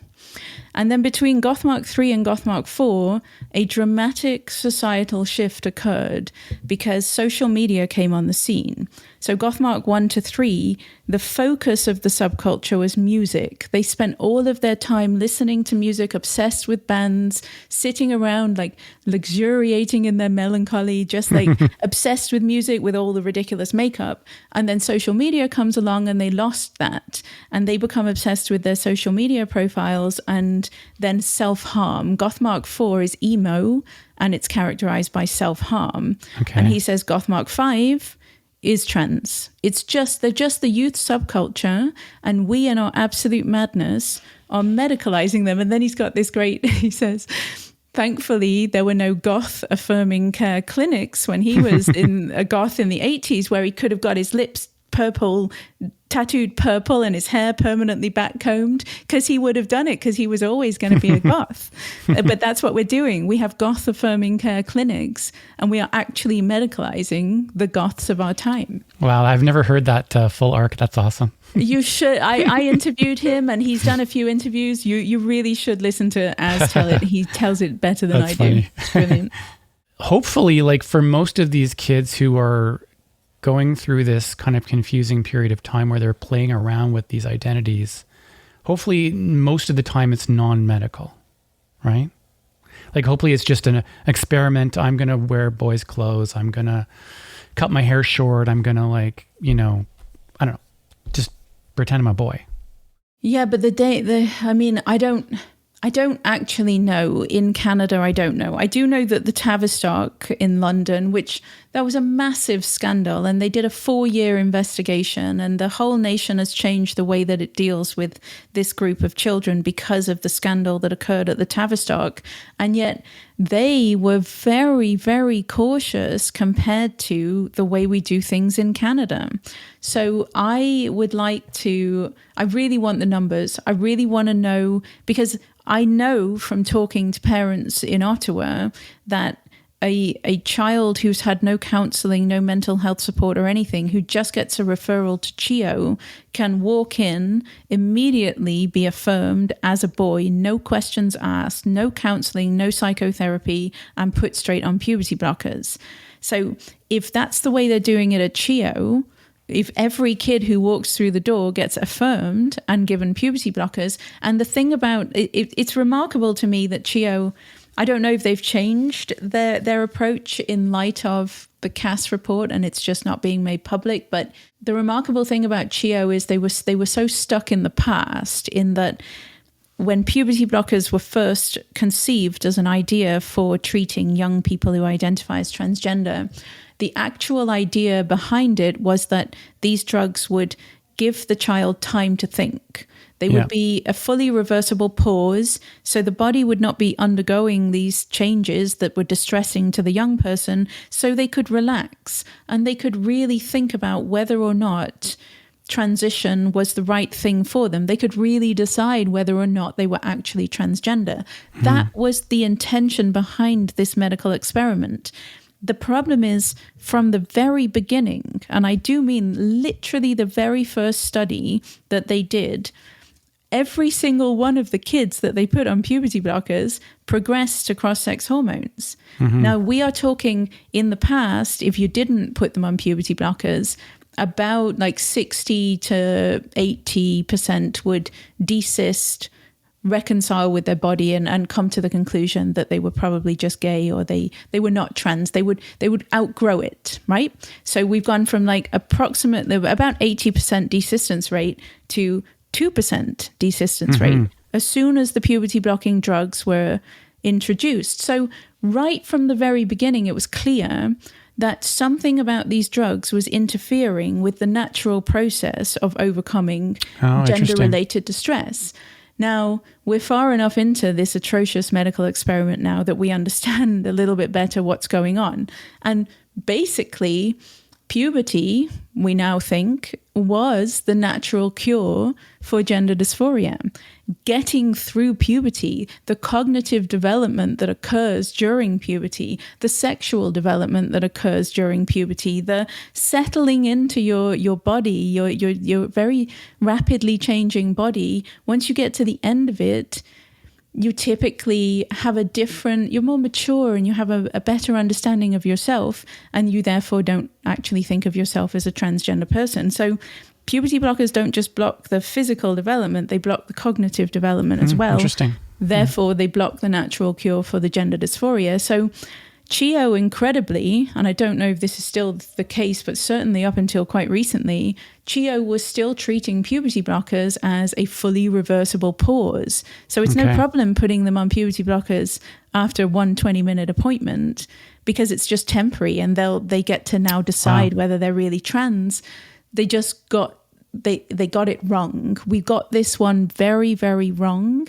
And then between Goth Mark 3 and Goth Mark 4, a dramatic societal shift occurred because social media came on the scene. So Goth Mark 1 to 3, the focus of the subculture was music. They spent all of their time listening to music, obsessed with bands, sitting around like luxuriating in their melancholy, just like obsessed with music with all the ridiculous makeup. And then social media comes along and they lost that. And they become obsessed with their social media profiles and then self-harm. Goth Mark 4 is emo, and it's characterized by self-harm. Okay. And he says Goth Mark 5 is trans. They're just the youth subculture, and we in our absolute madness are medicalizing them. And then he's got this great, he says, thankfully there were no goth affirming care clinics when he was in a goth in the 80s, where he could have got his lips tattooed purple and his hair permanently backcombed, because he would have done it, because he was always going to be a goth. But that's what we're doing. We have goth affirming care clinics, and we are actually medicalizing the goths of our time. Wow, I've never heard that full arc. That's awesome. You should. I interviewed him, and he's done a few interviews. You really should listen to Az tell it. He tells it better than I do. It's brilliant. Hopefully, like, for most of these kids who are going through this kind of confusing period of time where they're playing around with these identities. Hopefully, most of the time it's non-medical, right? Like, hopefully it's just an experiment. I'm going to wear boys' clothes. I'm going to cut my hair short. I'm going to, like, I don't know, just pretend I'm a boy. Yeah, but I don't actually know. In Canada, I don't know. I do know that the Tavistock in London, that was a massive scandal, and they did a 4-year investigation, and the whole nation has changed the way that it deals with this group of children because of the scandal that occurred at the Tavistock. And yet they were very, very cautious compared to the way we do things in Canada. So I really want the numbers. I really want to know, because I know from talking to parents in Ottawa that a child who's had no counselling, no mental health support or anything, who just gets a referral to CHEO, can walk in, immediately be affirmed as a boy, no questions asked, no counselling, no psychotherapy, and put straight on puberty blockers. So if that's the way they're doing it at CHEO, if every kid who walks through the door gets affirmed and given puberty blockers, and the thing about it's remarkable to me that CHEO, I don't know if they've changed their approach in light of the Cass report and it's just not being made public. But the remarkable thing about CHEO is they were so stuck in the past, in that when puberty blockers were first conceived as an idea for treating young people who identify as transgender, the actual idea behind it was that these drugs would give the child time to think. They would be a fully reversible pause, so the body would not be undergoing these changes that were distressing to the young person, so they could relax and they could really think about whether or not transition was the right thing for them. They could really decide whether or not they were actually transgender. That was the intention behind this medical experiment. The problem is, from the very beginning, and I do mean literally the very first study that they did, every single one of the kids that they put on puberty blockers progressed to cross-sex hormones. Now, we are talking in the past, if you didn't put them on puberty blockers, about like 60 to 80% would desist, reconcile with their body and come to the conclusion that they were probably just gay, or they were not trans. They would outgrow it, right? So we've gone from like approximately about 80% desistance rate to 2% desistance rate as soon as the puberty blocking drugs were introduced. So right from the very beginning, it was clear that something about these drugs was interfering with the natural process of overcoming gender-related distress. Now, we're far enough into this atrocious medical experiment now that we understand a little bit better what's going on. And basically, puberty, we now think, was the natural cure for gender dysphoria. Getting through puberty, the cognitive development that occurs during puberty, the sexual development that occurs during puberty, the settling into your body, your very rapidly changing body, once you get to the end of it, you typically have you're more mature and you have a better understanding of yourself, and you therefore don't actually think of yourself as a transgender person. So puberty blockers don't just block the physical development, they block the cognitive development as well. Interesting. Therefore, they block the natural cure for the gender dysphoria. So CHEO, incredibly, and I don't know if this is still the case, but certainly up until quite recently, CHEO was still treating puberty blockers as a fully reversible pause. So it's no problem putting them on puberty blockers after one 20-minute appointment, because it's just temporary and they get to now decide whether they're really trans. They just got it wrong. We got this one very, very wrong.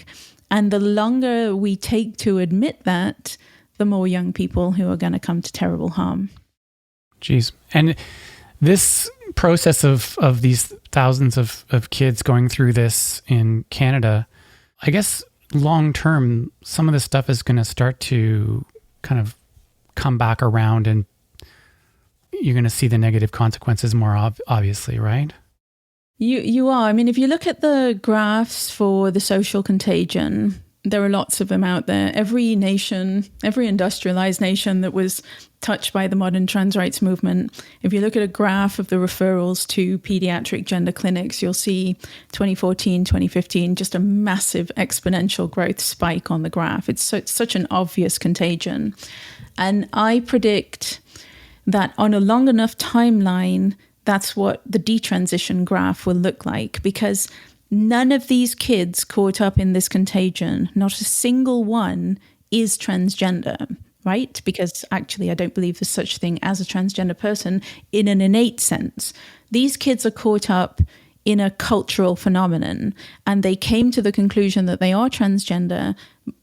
And the longer we take to admit that, the more young people who are going to come to terrible harm. Jeez. And this process of these thousands of kids going through this in Canada, I guess long term, some of this stuff is going to start to kind of come back around, and you're going to see the negative consequences more obviously, right? You are. I mean, if you look at the graphs for the social contagion, There are lots of them out there. Every nation, every industrialized nation that was touched by the modern trans rights movement, if you look at a graph of the referrals to pediatric gender clinics, you'll see 2014, 2015, just a massive exponential growth spike on the graph. It's such an obvious contagion. And I predict that on a long enough timeline, that's what the detransition graph will look like, because none of these kids caught up in this contagion, not a single one is transgender, right? Because actually, I don't believe there's such a thing as a transgender person in an innate sense. These kids are caught up in a cultural phenomenon, and they came to the conclusion that they are transgender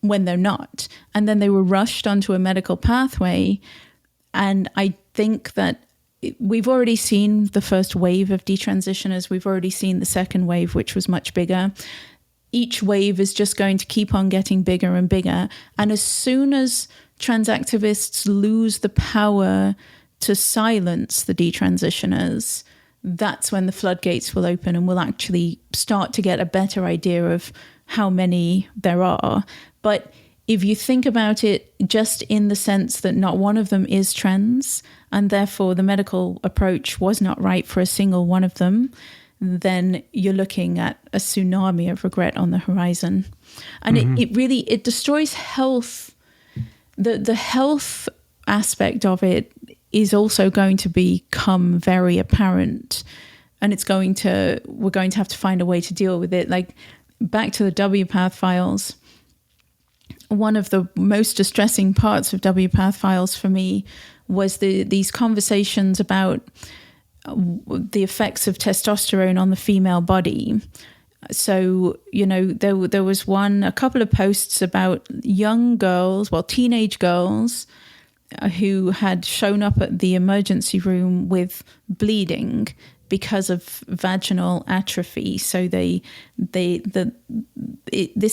when they're not. And then they were rushed onto a medical pathway. And I think that we've already seen the first wave of detransitioners. We've already seen the second wave, which was much bigger. Each wave is just going to keep on getting bigger and bigger. And as soon as trans activists lose the power to silence the detransitioners, that's when the floodgates will open, and we'll actually start to get a better idea of how many there are. But if you think about it just in the sense that not one of them is trans, and therefore the medical approach was not right for a single one of them, then you're looking at a tsunami of regret on the horizon. And it destroys health. The health aspect of it is also going to become very apparent, and we're going to have to find a way to deal with it. Like, back to the WPATH files. One of the most distressing parts of WPATH files for me was these conversations about the effects of testosterone on the female body. So, there was a couple of posts about young girls, teenage girls who had shown up at the emergency room with bleeding because of vaginal atrophy. So this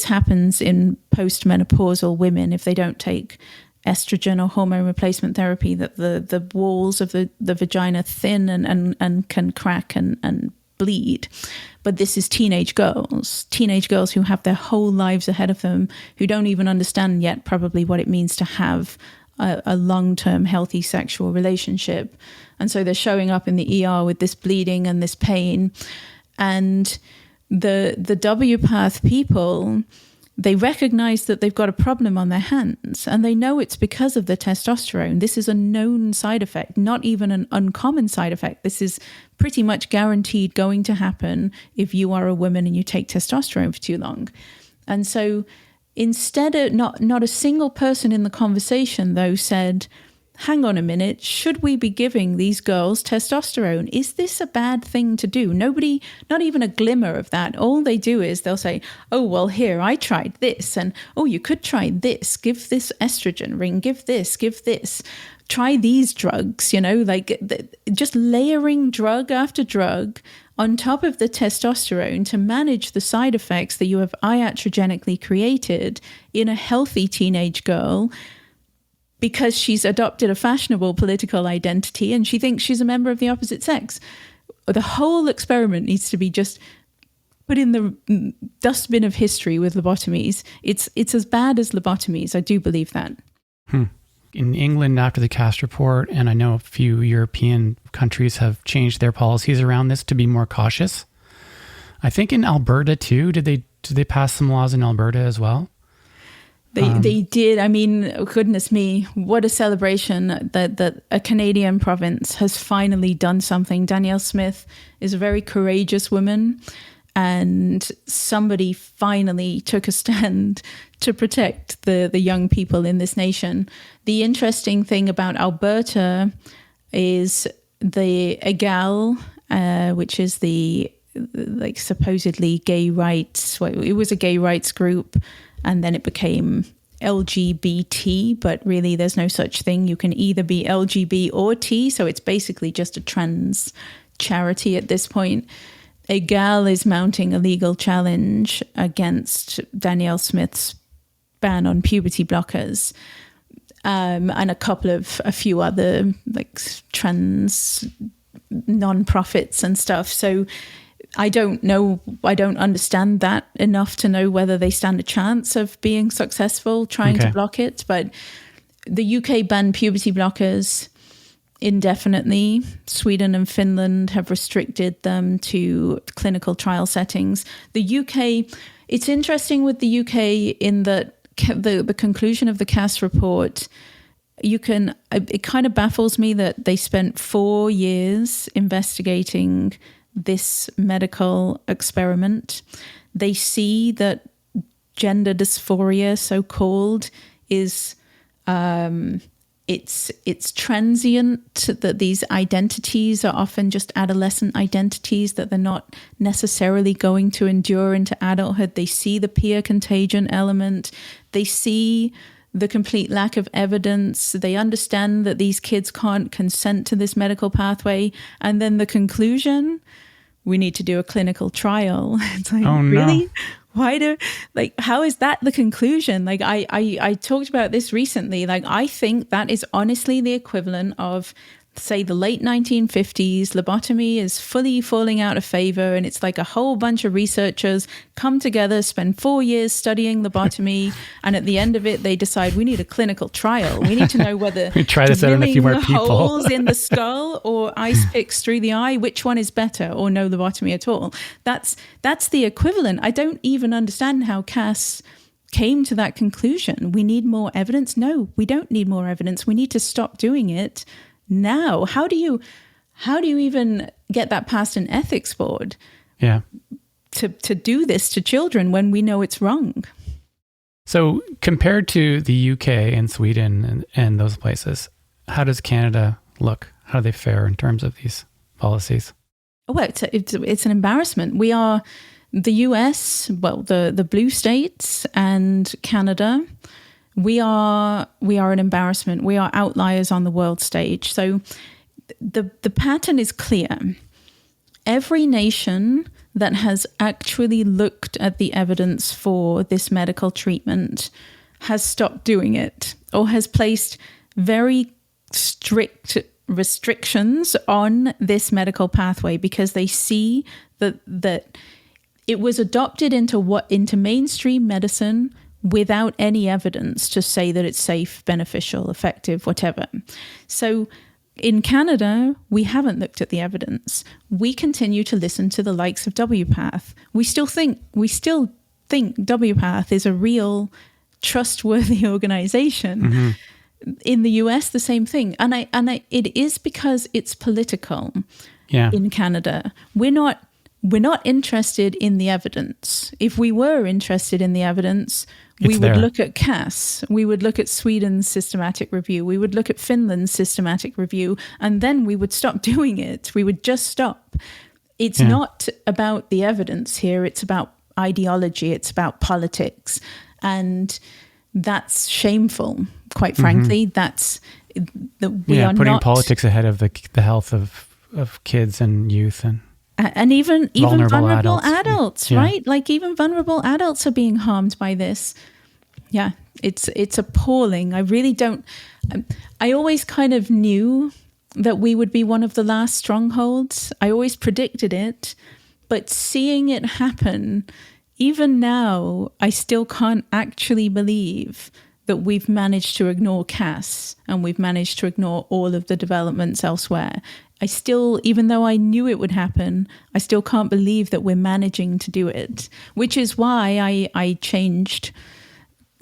happens in postmenopausal women if they don't take estrogen or hormone replacement therapy, that the walls of the vagina thin and can crack and bleed. But this is teenage girls who have their whole lives ahead of them, who don't even understand yet probably what it means to have a long-term healthy sexual relationship. And so they're showing up in the ER with this bleeding and this pain. And the WPATH people, they recognize that they've got a problem on their hands, and they know it's because of the testosterone. This is a known side effect, not even an uncommon side effect. This is pretty much guaranteed going to happen if you are a woman and you take testosterone for too long. And so instead of not a single person in the conversation, though, said, hang on a minute, should we be giving these girls testosterone? Is this a bad thing to do? Nobody, not even a glimmer of that. All they do is they'll say, oh, well, here, I tried this. And, oh, you could try this. Give this estrogen ring. Give this. Try these drugs, just layering drug after drug on top of the testosterone to manage the side effects that you have iatrogenically created in a healthy teenage girl, because she's adopted a fashionable political identity and she thinks she's a member of the opposite sex. The whole experiment needs to be just put in the dustbin of history with lobotomies. It's as bad as lobotomies. I do believe that. In England, after the Caste report, and I know a few European countries have changed their policies around this to be more cautious. I think in Alberta too, did they pass some laws in Alberta as well? They did. I mean, goodness me, what a celebration that a Canadian province has finally done something. Danielle Smith is a very courageous woman, and somebody finally took a stand to protect the young people in this nation. The interesting thing about Alberta is the EGAL, which is the supposedly gay rights. Well, it was a gay rights group, and then it became LGBT, but really there's no such thing. You can either be LGB or T, so it's basically just a trans charity at this point. EGAL is mounting a legal challenge against Danielle Smith's ban on puberty blockers, and a few other trans non-profits and stuff. So I don't know. I don't understand that enough to know whether they stand a chance of being successful trying to block it. But the UK banned puberty blockers indefinitely. Sweden and Finland have restricted them to clinical trial settings. The UK, it's interesting with the UK in that the conclusion of the Cass report, it kind of baffles me that they spent 4 years investigating this medical experiment. They see that gender dysphoria, so-called, is it's transient, that these identities are often just adolescent identities, that they're not necessarily going to endure into adulthood. They see the peer contagion element. They see the complete lack of evidence. They understand that these kids can't consent to this medical pathway. And then the conclusion, we need to do a clinical trial. It's like, oh, really? No. How is that the conclusion? Like, I talked about this recently. Like, I think that is honestly the equivalent of, say, the late 1950s. Lobotomy is fully falling out of favor. And it's like a whole bunch of researchers come together, spend 4 years studying lobotomy. And at the end of it, they decide we need a clinical trial. We need to know whether we try this out on a few more people. Holes in the skull or ice picks through the eye, which one is better, or no lobotomy at all. That's the equivalent. I don't even understand how Cass came to that conclusion. We need more evidence. No, we don't need more evidence. We need to stop doing it now. How do you even get that past an ethics board? Yeah. To do this to children when we know it's wrong. So compared to the UK and Sweden and those places, how does Canada look? How do they fare in terms of these policies? Well, it's an embarrassment. We are the US, well, the blue states and Canada. We are an embarrassment. We are outliers on the world stage. So the pattern is clear. Every nation that has actually looked at the evidence for this medical treatment has stopped doing it, or has placed very strict restrictions on this medical pathway, because they see that it was adopted into mainstream medicine without any evidence to say that it's safe, beneficial, effective, whatever. So in Canada, we haven't looked at the evidence. We continue to listen to the likes of WPATH. We still think WPATH is a real trustworthy organization. Mm-hmm. In the US, the same thing. And it is because it's political. Yeah. In Canada. We're not interested in the evidence. If we were interested in the evidence, we would look at Cass. We would look at Sweden's systematic review. We would look at Finland's systematic review, and then we would stop doing it. We would just stop. It's not about the evidence here. It's about ideology. It's about politics. And that's shameful, quite frankly. That's we are putting not, politics ahead of the health of kids and youth and even vulnerable adults, yeah. Right? Like even vulnerable adults are being harmed by this. Yeah, it's appalling. I really don't. I always kind of knew that we would be one of the last strongholds. I always predicted it, but seeing it happen, even now, I still can't actually believe that we've managed to ignore Cass and we've managed to ignore all of the developments elsewhere. I still, even though I knew it would happen, I still can't believe that we're managing to do it, which is why I changed.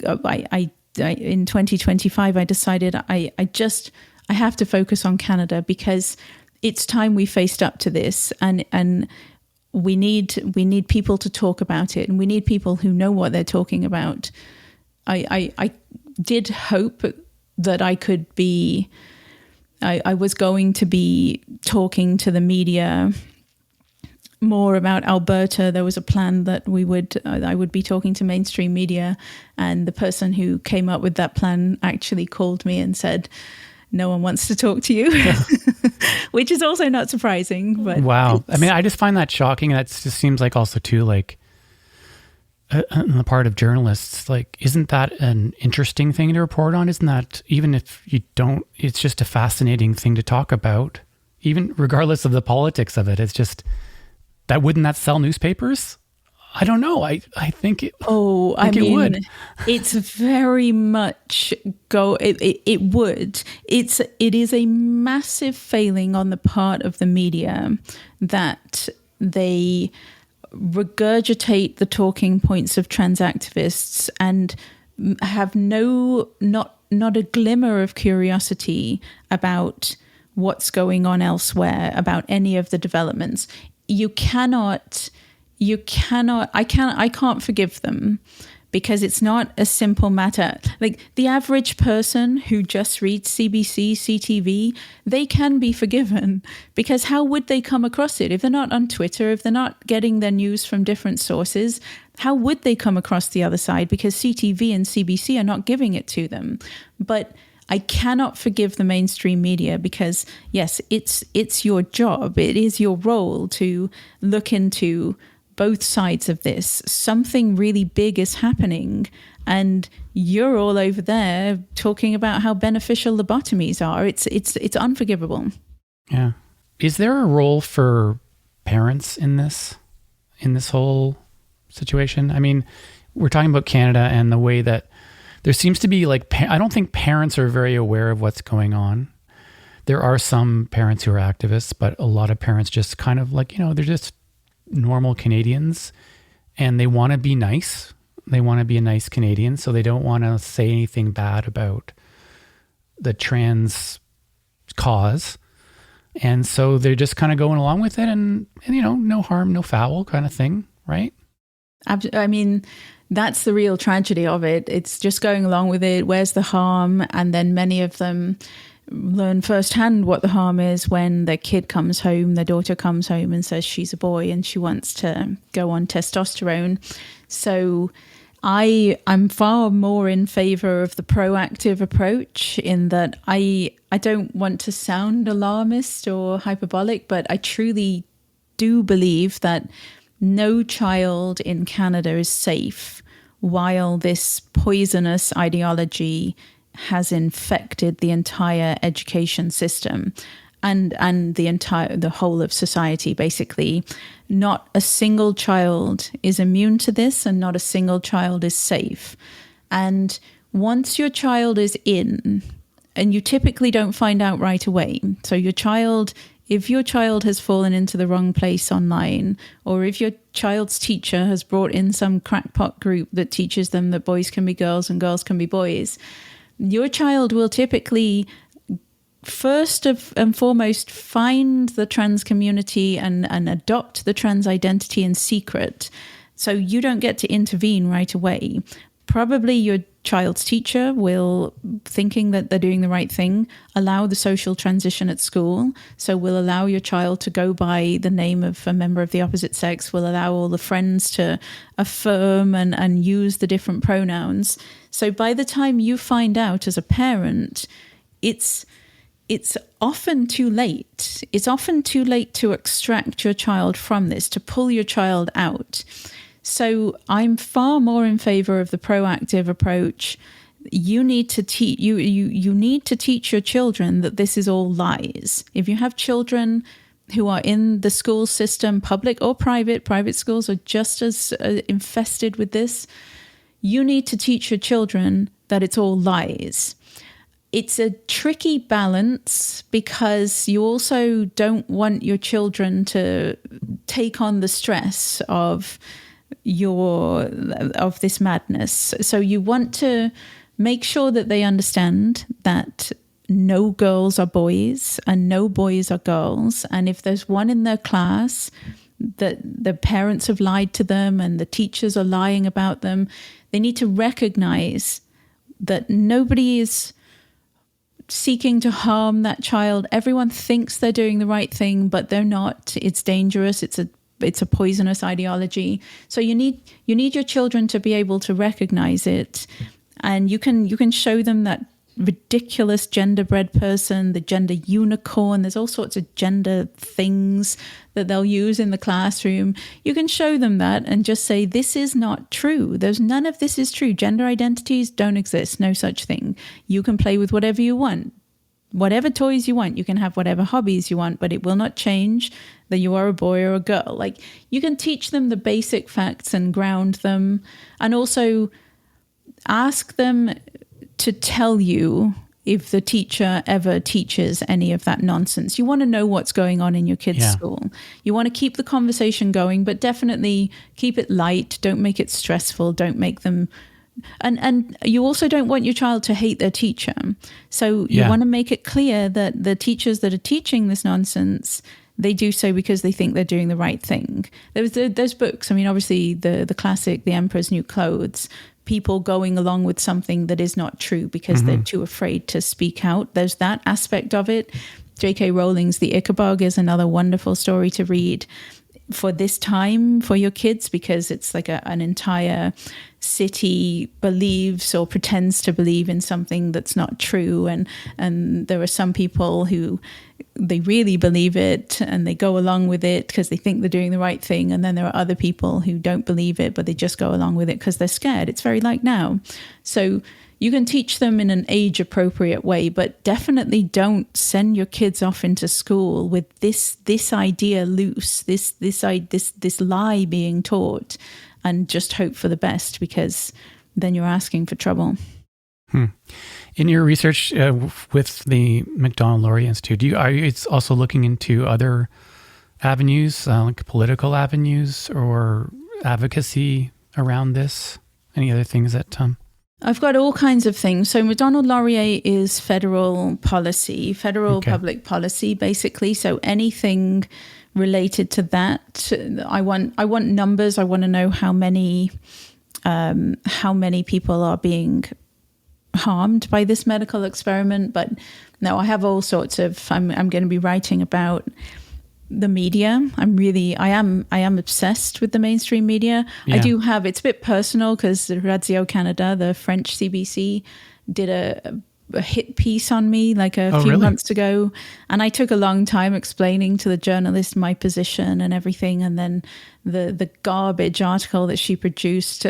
In 2025, I decided I have to focus on Canada, because it's time we faced up to this, and we need people to talk about it, and we need people who know what they're talking about. I did hope that I could be. I was going to be talking to the media more about Alberta. There was a plan that I would be talking to mainstream media, and the person who came up with that plan actually called me and said, "No one wants to talk to you," which is also not surprising. But wow, I mean, I just find that shocking. That just seems like also too like on the part of journalists, like, isn't that an interesting thing to report on? Isn't that, even if you don't, it's just a fascinating thing to talk about, even regardless of the politics of it. It's just, Wouldn't that sell newspapers? I don't know. I think it. It would. It's very much it would. It is a massive failing on the part of the media that they regurgitate the talking points of trans activists and have not a glimmer of curiosity about what's going on elsewhere, about any of the developments. I can't forgive them because it's not a simple matter. Like the average person who just reads CBC, CTV, they can be forgiven because how would they come across it? If they're not on Twitter, if they're not getting their news from different sources, how would they come across the other side? Because CTV and CBC are not giving it to them. But I cannot forgive the mainstream media because, yes, it's your job. It is your role to look into both sides of this. Something really big is happening and you're all over there talking about how beneficial lobotomies are. It's unforgivable. Yeah. Is there a role for parents in this whole situation? I mean, we're talking about Canada and the way that there seems to be I don't think parents are very aware of what's going on. There are some parents who are activists, but a lot of parents just kind of they're just normal Canadians and they want to be nice. They want to be a nice Canadian. So they don't want to say anything bad about the trans cause. And so they're just kind of going along with it and no harm, no foul kind of thing. Right. I mean, that's the real tragedy of it. It's just going along with it. Where's the harm? And then many of them learn firsthand what the harm is when their kid comes home, their daughter comes home and says she's a boy and she wants to go on testosterone. So I'm far more in favor of the proactive approach in that I don't want to sound alarmist or hyperbolic, but I truly do believe that no child in Canada is safe while this poisonous ideology has infected the entire education system and the whole of society, basically. Not a single child is immune to this and not a single child is safe. And once your child is in, and you typically don't find out right away. So if your child has fallen into the wrong place online, or if your child's teacher has brought in some crackpot group that teaches them that boys can be girls and girls can be boys, your child will typically first and foremost find the trans community and adopt the trans identity in secret. So you don't get to intervene right away. Probably your child's teacher will, thinking that they're doing the right thing, allow the social transition at school. So will allow your child to go by the name of a member of the opposite sex, will allow all the friends to affirm and use the different pronouns. So by the time you find out as a parent, it's often too late. It's often too late to extract your child from this, to pull your child out. So I'm far more in favor of the proactive approach. You need to teach you need to teach your children that this is all lies. If you have children who are in the school system, public or private schools are just as infested with this. You need to teach your children that it's all lies. It's a tricky balance because you also don't want your children to take on the stress of this madness. So you want to make sure that they understand that no girls are boys and no boys are girls. And if there's one in their class that the parents have lied to them and the teachers are lying about them, they need to recognize that nobody is seeking to harm that child. Everyone thinks they're doing the right thing, but they're not. It's dangerous. It's a poisonous ideology. So you need your children to be able to recognize it, and you can show them that ridiculous genderbread person, the gender unicorn. There's all sorts of gender things that they'll use in the classroom. You can show them that and just say, this is not true. There's none of this is true. Gender identities don't exist. No such thing. You can play with whatever you want. whatever toys you want. You can have whatever hobbies you want, but it will not change that you are a boy or a girl. Like, you can teach them the basic facts and ground them, and also ask them to tell you if the teacher ever teaches any of that nonsense. You want to know what's going on in your kid's school. You want to keep the conversation going, but definitely keep it light. Don't make it stressful. Don't make them... And you also don't want your child to hate their teacher. So you want to make it clear that the teachers that are teaching this nonsense, they do so because they think they're doing the right thing. There's books. I mean, obviously the classic, The Emperor's New Clothes, people going along with something that is not true because they're too afraid to speak out. There's that aspect of it. J.K. Rowling's The Ichabod is another wonderful story to read for this time for your kids, because it's like an entire city believes or pretends to believe in something that's not true, and there are some people who they really believe it and they go along with it because they think they're doing the right thing, and then there are other people who don't believe it but they just go along with it because they're scared. It's very like now. So you can teach them in an age appropriate way, but definitely don't send your kids off into school with this idea loose, this lie being taught, and just hope for the best, because then you're asking for trouble. In your research with the MacDonald-Laurier Institute, are you also looking into other avenues, like political avenues or advocacy around this? Any other things that... I've got all kinds of things. So MacDonald-Laurier is federal policy, public policy, basically. So anything related to that, I want numbers. I want to know how many people are being harmed by this medical experiment. But no, I have all sorts of. I'm going to be writing about the media. I am obsessed with the mainstream media. I do have, it's a bit personal because Radio Canada, the French CBC, did a hit piece on me like a few months ago. And I took a long time explaining to the journalist my position and everything. And then the garbage article that she produced,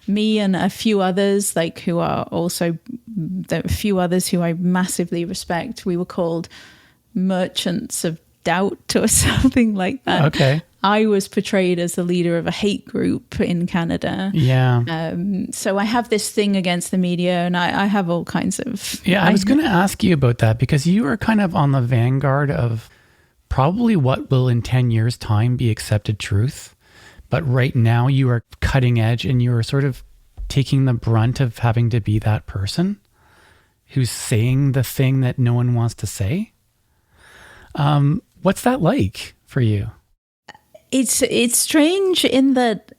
me and a few others, like who are also, there are a few others who I massively respect. We were called merchants of doubt or something like that. Okay. I was portrayed as the leader of a hate group in Canada. Yeah. So I have this thing against the media, and I have all kinds of... Yeah, I was going to ask you about that, because you are kind of on the vanguard of probably what will in 10 years' time be accepted truth. But right now you are cutting edge, and you are sort of taking the brunt of having to be that person who's saying the thing that no one wants to say. What's that like for you? It's strange in that,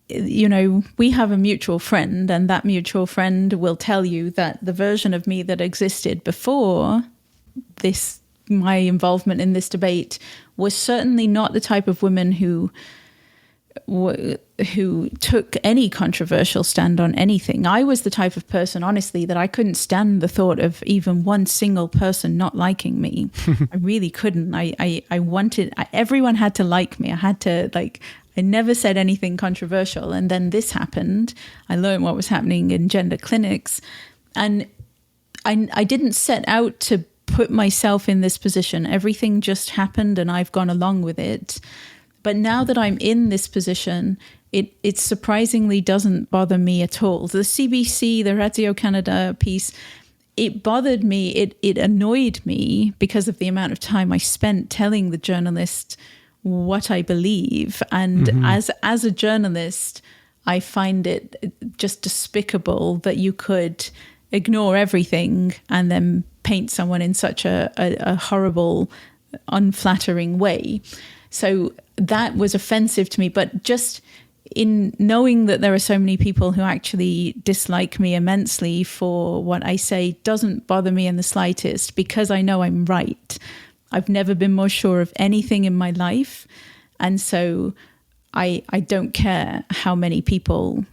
you know, we have a mutual friend, and that mutual friend will tell you that the version of me that existed before my involvement in this debate was certainly not the type of woman who took any controversial stand on anything. I was the type of person, honestly, that I couldn't stand the thought of even one single person not liking me. I really couldn't. I wanted, everyone had to like me. I never said anything controversial. And then this happened. I learned what was happening in gender clinics. And I didn't set out to put myself in this position. Everything just happened and I've gone along with it. But now that I'm in this position, it surprisingly doesn't bother me at all. The CBC, the Radio Canada piece, it bothered me. It annoyed me because of the amount of time I spent telling the journalist what I believe. And as a journalist, I find it just despicable that you could ignore everything and then paint someone in such a horrible, unflattering way. So that was offensive to me. But just in knowing that there are so many people who actually dislike me immensely for what I say doesn't bother me in the slightest, because I know I'm right. I've never been more sure of anything in my life. And so I don't care how many people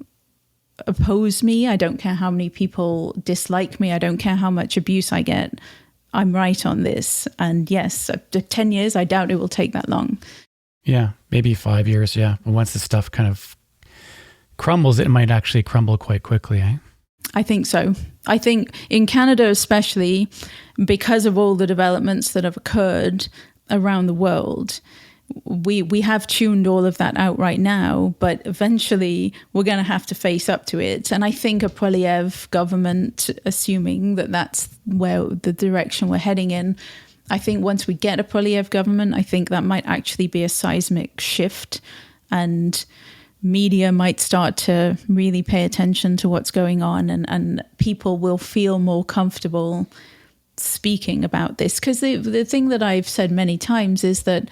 oppose me. I don't care how many people dislike me. I don't care how much abuse I get. I'm right on this. And yes, after 10 years, I doubt it will take that long. Yeah, maybe 5 years, yeah. But once the stuff kind of crumbles, it might actually crumble quite quickly, eh? I think so. I think in Canada especially, because of all the developments that have occurred around the world, we have tuned all of that out right now, but eventually we're going to have to face up to it. And I think a Poilievre government, assuming that that's where the direction we're heading in, I think once we get a Poilievre government, I think that might actually be a seismic shift, and media might start to really pay attention to what's going on, and people will feel more comfortable speaking about this. Because the thing that I've said many times is that,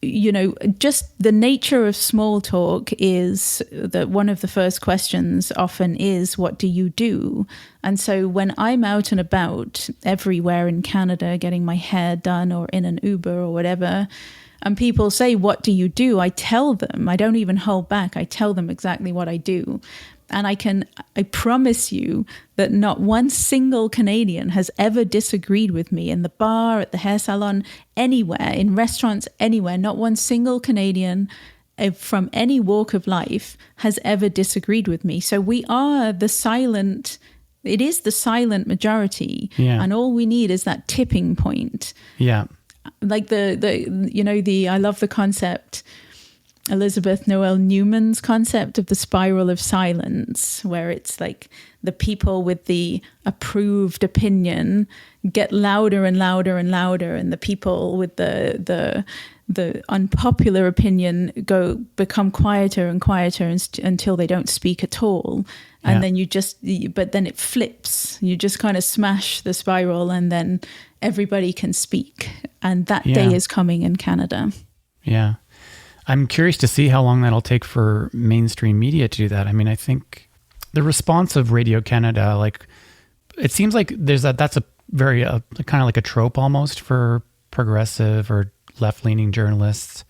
you know, just the nature of small talk is that one of the first questions often is, what do you do? And so when I'm out and about everywhere in Canada getting my hair done or in an Uber or whatever, and people say, what do you do? I tell them. I don't even hold back. I tell them exactly what I do. And I promise you that not one single Canadian has ever disagreed with me in the bar, at the hair salon, anywhere, in restaurants, anywhere. Not one single Canadian from any walk of life has ever disagreed with me. So we are it is the silent majority. Yeah. And all we need is that tipping point. Yeah. Like I love the concept, Elizabeth Noel Newman's concept of the spiral of silence, where it's like the people with the approved opinion get louder and louder and louder, and the people with the unpopular opinion become quieter and quieter until they don't speak at all. And then but then it flips. You just kind of smash the spiral, and then everybody can speak. And that day is coming in Canada. Yeah. I'm curious to see how long that'll take for mainstream media to do that. I mean, I think the response of Radio-Canada, like, it seems like that's a very kind of like a trope almost for progressive or left-leaning journalists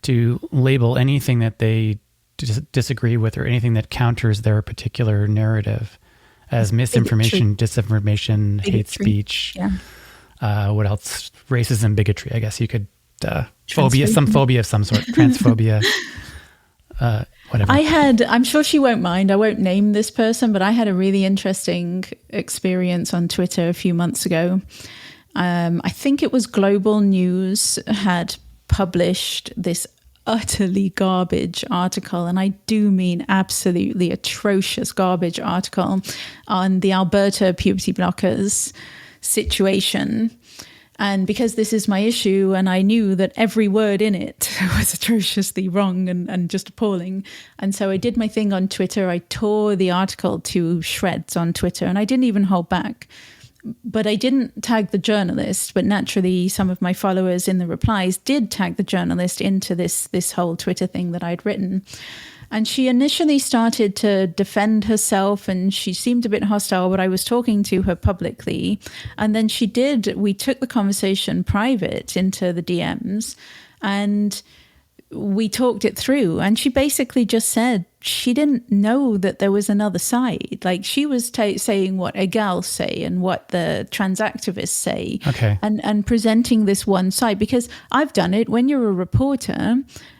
to label anything that they disagree with or anything that counters their particular narrative as misinformation, disinformation, hate speech. Yeah. What else? Racism, bigotry. I guess you could. Phobia of some sort, transphobia, whatever. I'm sure she won't mind, I won't name this person, but I had a really interesting experience on Twitter a few months ago. I think it was Global News had published this utterly garbage article, and I do mean absolutely atrocious garbage article on the Alberta puberty blockers situation. And because this is my issue, and I knew that every word in it was atrociously wrong and just appalling. And so I did my thing on Twitter. I tore the article to shreds on Twitter, and I didn't even hold back. But I didn't tag the journalist, but naturally some of my followers in the replies did tag the journalist into this whole Twitter thing that I'd written. And she initially started to defend herself, and she seemed a bit hostile, but I was talking to her publicly. And then we took the conversation private into the DMs, and we talked it through. And she basically just said she didn't know that there was another side. Like, she was saying what egals say and what the trans activists say, and presenting this one side. Because I've done it. When you're a reporter,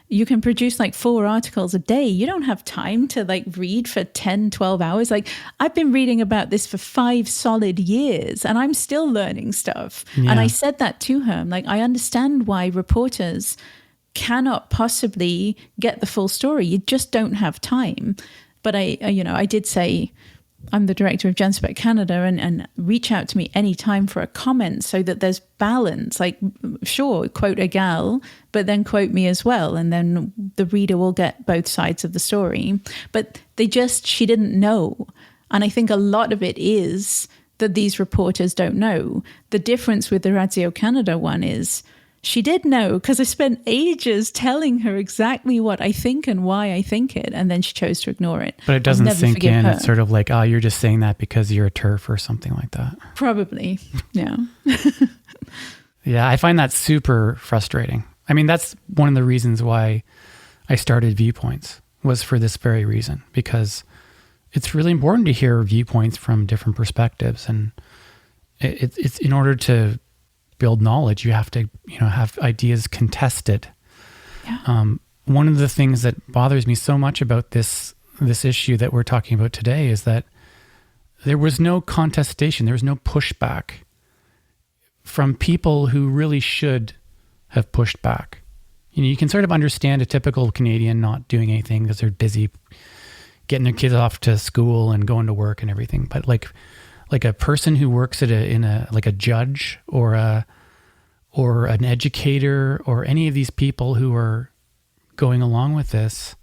you can produce like 4 articles a day. You don't have time to like read for 10, 12 hours. Like, I've been reading about this for 5 solid years, and I'm still learning stuff. Yeah. And I said that to her. I'm like, I understand why reporters cannot possibly get the full story. You just don't have time. But I did say, I'm the director of Genspect Canada, and reach out to me anytime for a comment so that there's balance. Like, sure, quote a gal, but then quote me as well. And then the reader will get both sides of the story. But she didn't know. And I think a lot of it is that these reporters don't know. The difference with the Radio-Canada one is she did know, because I spent ages telling her exactly what I think and why I think it, and then she chose to ignore it. But it doesn't sink in. Her. It's sort of like, oh, you're just saying that because you're a TERF or something like that. Probably, yeah. Yeah, I find that super frustrating. I mean, that's one of the reasons why I started Viewpoints, was for this very reason, because it's really important to hear viewpoints from different perspectives, and it's in order to build knowledge, you have to, have ideas contested. Yeah. One of the things that bothers me so much about this issue that we're talking about today is that there was no contestation. There was no pushback from people who really should have pushed back. You can sort of understand a typical Canadian not doing anything because they're busy getting their kids off to school and going to work and everything. But like a person who works at like a judge or an educator or any of these people who are going along with this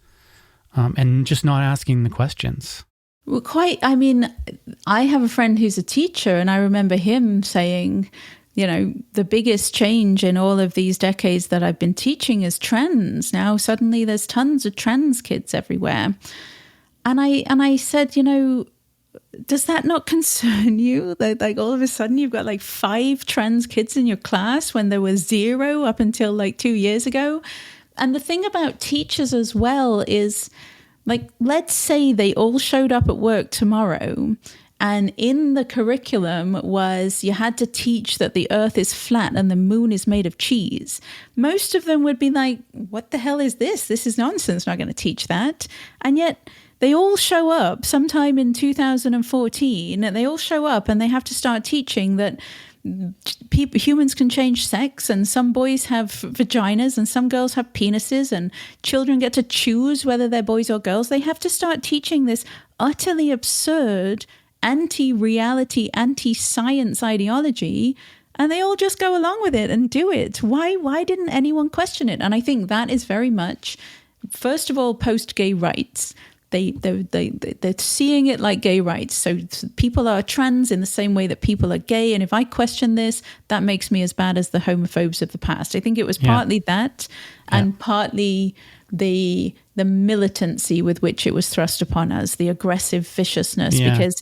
and just not asking the questions. Well, I have a friend who's a teacher, and I remember him saying, the biggest change in all of these decades that I've been teaching is trends. Now suddenly there's tons of trans kids everywhere. And I said, does that not concern you? That like all of a sudden you've got like 5 trans kids in your class when there were 0 up until like 2 years ago? And the thing about teachers as well is, like, let's say they all showed up at work tomorrow and in the curriculum was you had to teach that the earth is flat and the moon is made of cheese. Most of them would be like, what the hell is this? This is nonsense. Not going to teach that. And yet they all show up sometime in 2014. They all show up and they have to start teaching that humans can change sex, and some boys have vaginas and some girls have penises, and children get to choose whether they're boys or girls. They have to start teaching this utterly absurd, anti-reality, anti-science ideology, and they all just go along with it and do it. Why didn't anyone question it? And I think that is very much, first of all, post-gay rights. They're seeing it like gay rights. So people are trans in the same way that people are gay. And if I question this, that makes me as bad as the homophobes of the past. I think it was partly that and partly the militancy with which it was thrust upon us, the aggressive viciousness, because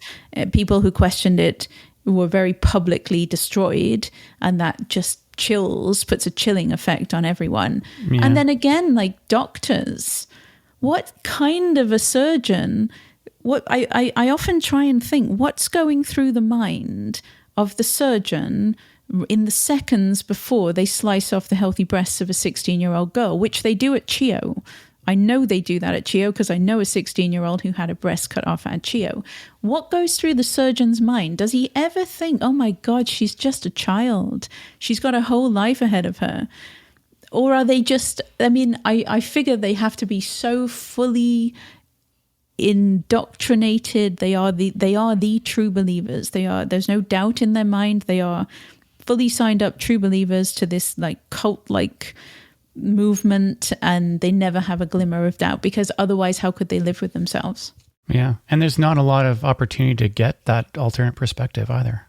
people who questioned it were very publicly destroyed. And that just puts a chilling effect on everyone. Yeah. And then again, like doctors, what kind of a surgeon, I often try and think, what's going through the mind of the surgeon in the seconds before they slice off the healthy breasts of a 16-year-old girl, which they do at CHEO. I know they do that at CHEO because I know a 16-year-old who had a breast cut off at CHEO. What goes through the surgeon's mind? Does he ever think, oh my God, she's just a child. She's got a whole life ahead of her. Or are they just, I figure they have to be so fully indoctrinated. They are the true believers. There's no doubt in their mind. They are fully signed up true believers to this like cult-like movement, and they never have a glimmer of doubt, because otherwise how could they live with themselves? Yeah. And there's not a lot of opportunity to get that alternate perspective either.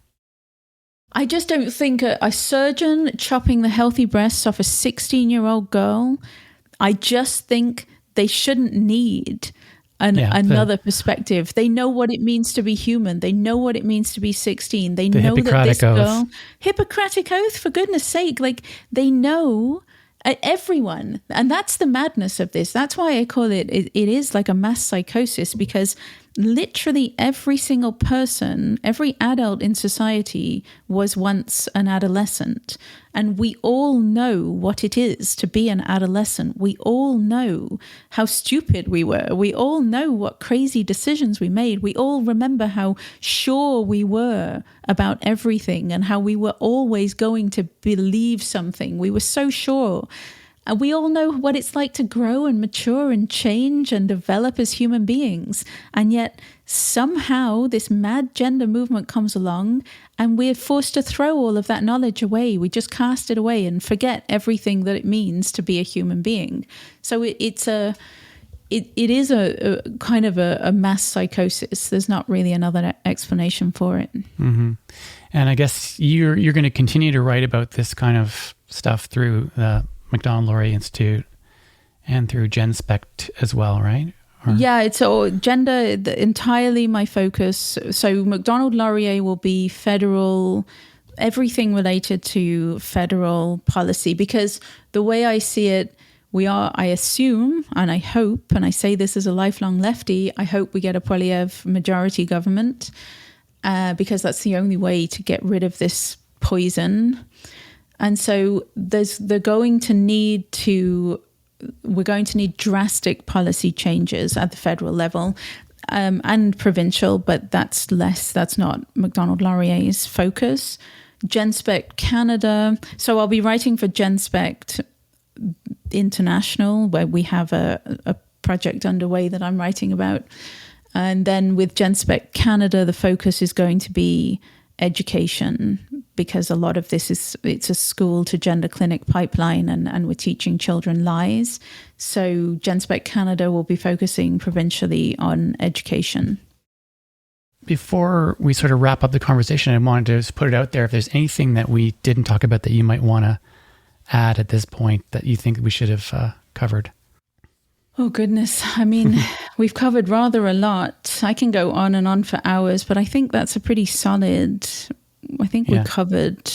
I just don't think a surgeon chopping the healthy breasts off a 16-year-old girl, I just think they shouldn't need another perspective. They know what it means to be human. They know what it means to be 16. They know that this girl... Hippocratic Oath, for goodness sake. Like, they know... Everyone. And that's the madness of this. That's why I call it is like a mass psychosis, because literally every single person, every adult in society was once an adolescent. And we all know what it is to be an adolescent. We all know how stupid we were. We all know what crazy decisions we made. We all remember how sure we were about everything and how we were always going to believe something. We were so sure. And we all know what it's like to grow and mature and change and develop as human beings. And yet somehow this mad gender movement comes along and we're forced to throw all of that knowledge away. We just cast it away and forget everything that it means to be a human being. So it is a kind of a mass psychosis. There's not really another explanation for it. Mm-hmm. And I guess you're going to continue to write about this kind of stuff through the MacDonald-Laurier Institute and through Genspect as well, right? Yeah, it's all gender, entirely my focus. So MacDonald-Laurier will be federal, everything related to federal policy, because the way I see it, I assume, and I hope, and I say this as a lifelong lefty, I hope we get a Poilievre majority government, because that's the only way to get rid of this poison. And so we're going to need drastic policy changes at the federal level. and provincial, but that's not MacDonald-Laurier's focus. Genspect Canada. So I'll be writing for Genspect International, where we have a project underway that I'm writing about. And then with Genspect Canada, the focus is going to be education, because a lot of this it's a school to gender clinic pipeline, and we're teaching children lies. So Genspect Canada will be focusing provincially on education. Before we sort of wrap up the conversation, I wanted to just put it out there. If there's anything that we didn't talk about that you might want to add at this point that you think we should have covered. Oh, goodness. I mean, we've covered rather a lot. I can go on and on for hours, but I think that's a pretty solid, I think we covered.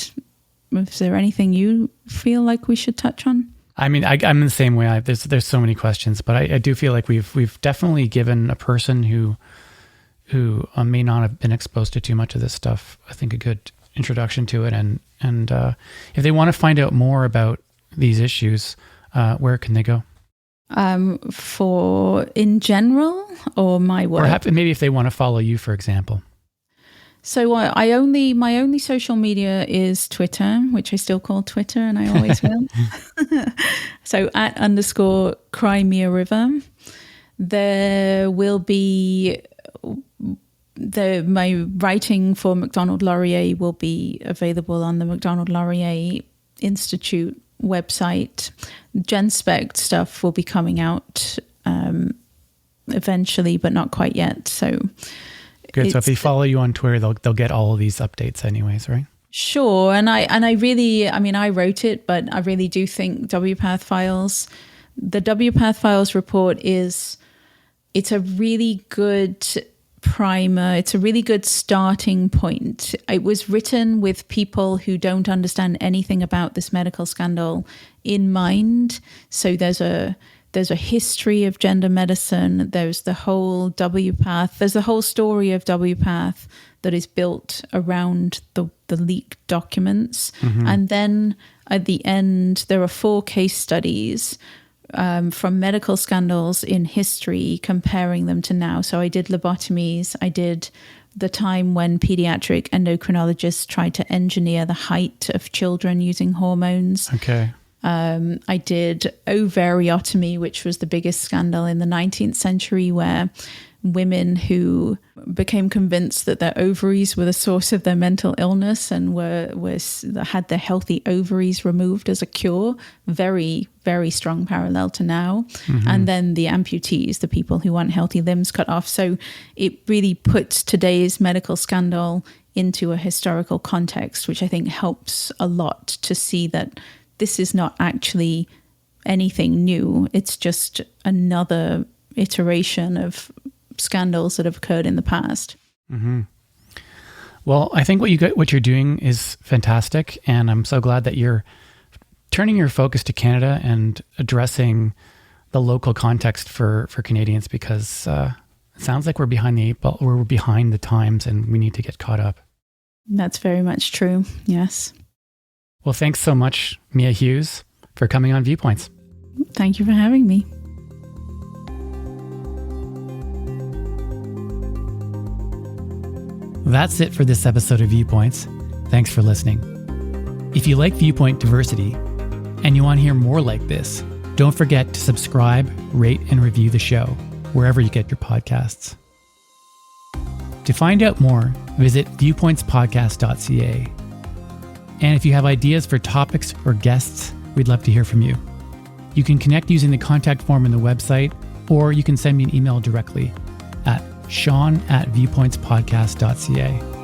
Is there anything you feel like we should touch on? I mean, I'm the same way. There's so many questions, but I do feel like we've definitely given a person who may not have been exposed to too much of this stuff, I think, a good introduction to it. And if they want to find out more about these issues, where can they go? For in general, or my work? Or maybe if they want to follow you, for example. So my only social media is Twitter, which I still call Twitter, and I always will. So @_Crimea River. There will be my writing for MacDonald-Laurier will be available on the MacDonald-Laurier Institute website. Genspect stuff will be coming out eventually, but not quite yet. So good. So if they follow you on Twitter, they'll get all of these updates anyways, right? Sure. And I really, I mean, I wrote it, but I really do think WPATH Files, the WPATH Files report it's a really good primer. It's a really good starting point. It was written with people who don't understand anything about this medical scandal in mind. So there's a history of gender medicine. There's the whole WPATH. There's the whole story of WPATH that is built around the leaked documents. Mm-hmm. And then at the end, there are 4 case studies from medical scandals in history, comparing them to now. So I did lobotomies. I did the time when pediatric endocrinologists tried to engineer the height of children using hormones. Okay. I did ovariotomy, which was the biggest scandal in the 19th century, where women who became convinced that their ovaries were the source of their mental illness and had their healthy ovaries removed as a cure. Very, very strong parallel to now. Mm-hmm. And then the amputees, the people who want healthy limbs cut off. So it really puts today's medical scandal into a historical context, which I think helps a lot to see that this is not actually anything new. It's just another iteration of scandals that have occurred in the past. Mm-hmm. Well, I think what you're doing is fantastic, and I'm so glad that you're turning your focus to Canada and addressing the local context for Canadians, because it sounds like we're behind the 8 ball, we're behind the times, and we need to get caught up. That's very much true. Yes. Well, thanks so much, Mia Hughes, for coming on Viewpoints. Thank you for having me. That's it for this episode of Viewpoints. Thanks for listening. If you like viewpoint diversity and you want to hear more like this, don't forget to subscribe, rate, and review the show wherever you get your podcasts. To find out more, visit viewpointspodcast.ca. And if you have ideas for topics or guests, we'd love to hear from you. You can connect using the contact form in the website, or you can send me an email directly at sean@viewpointspodcast.ca.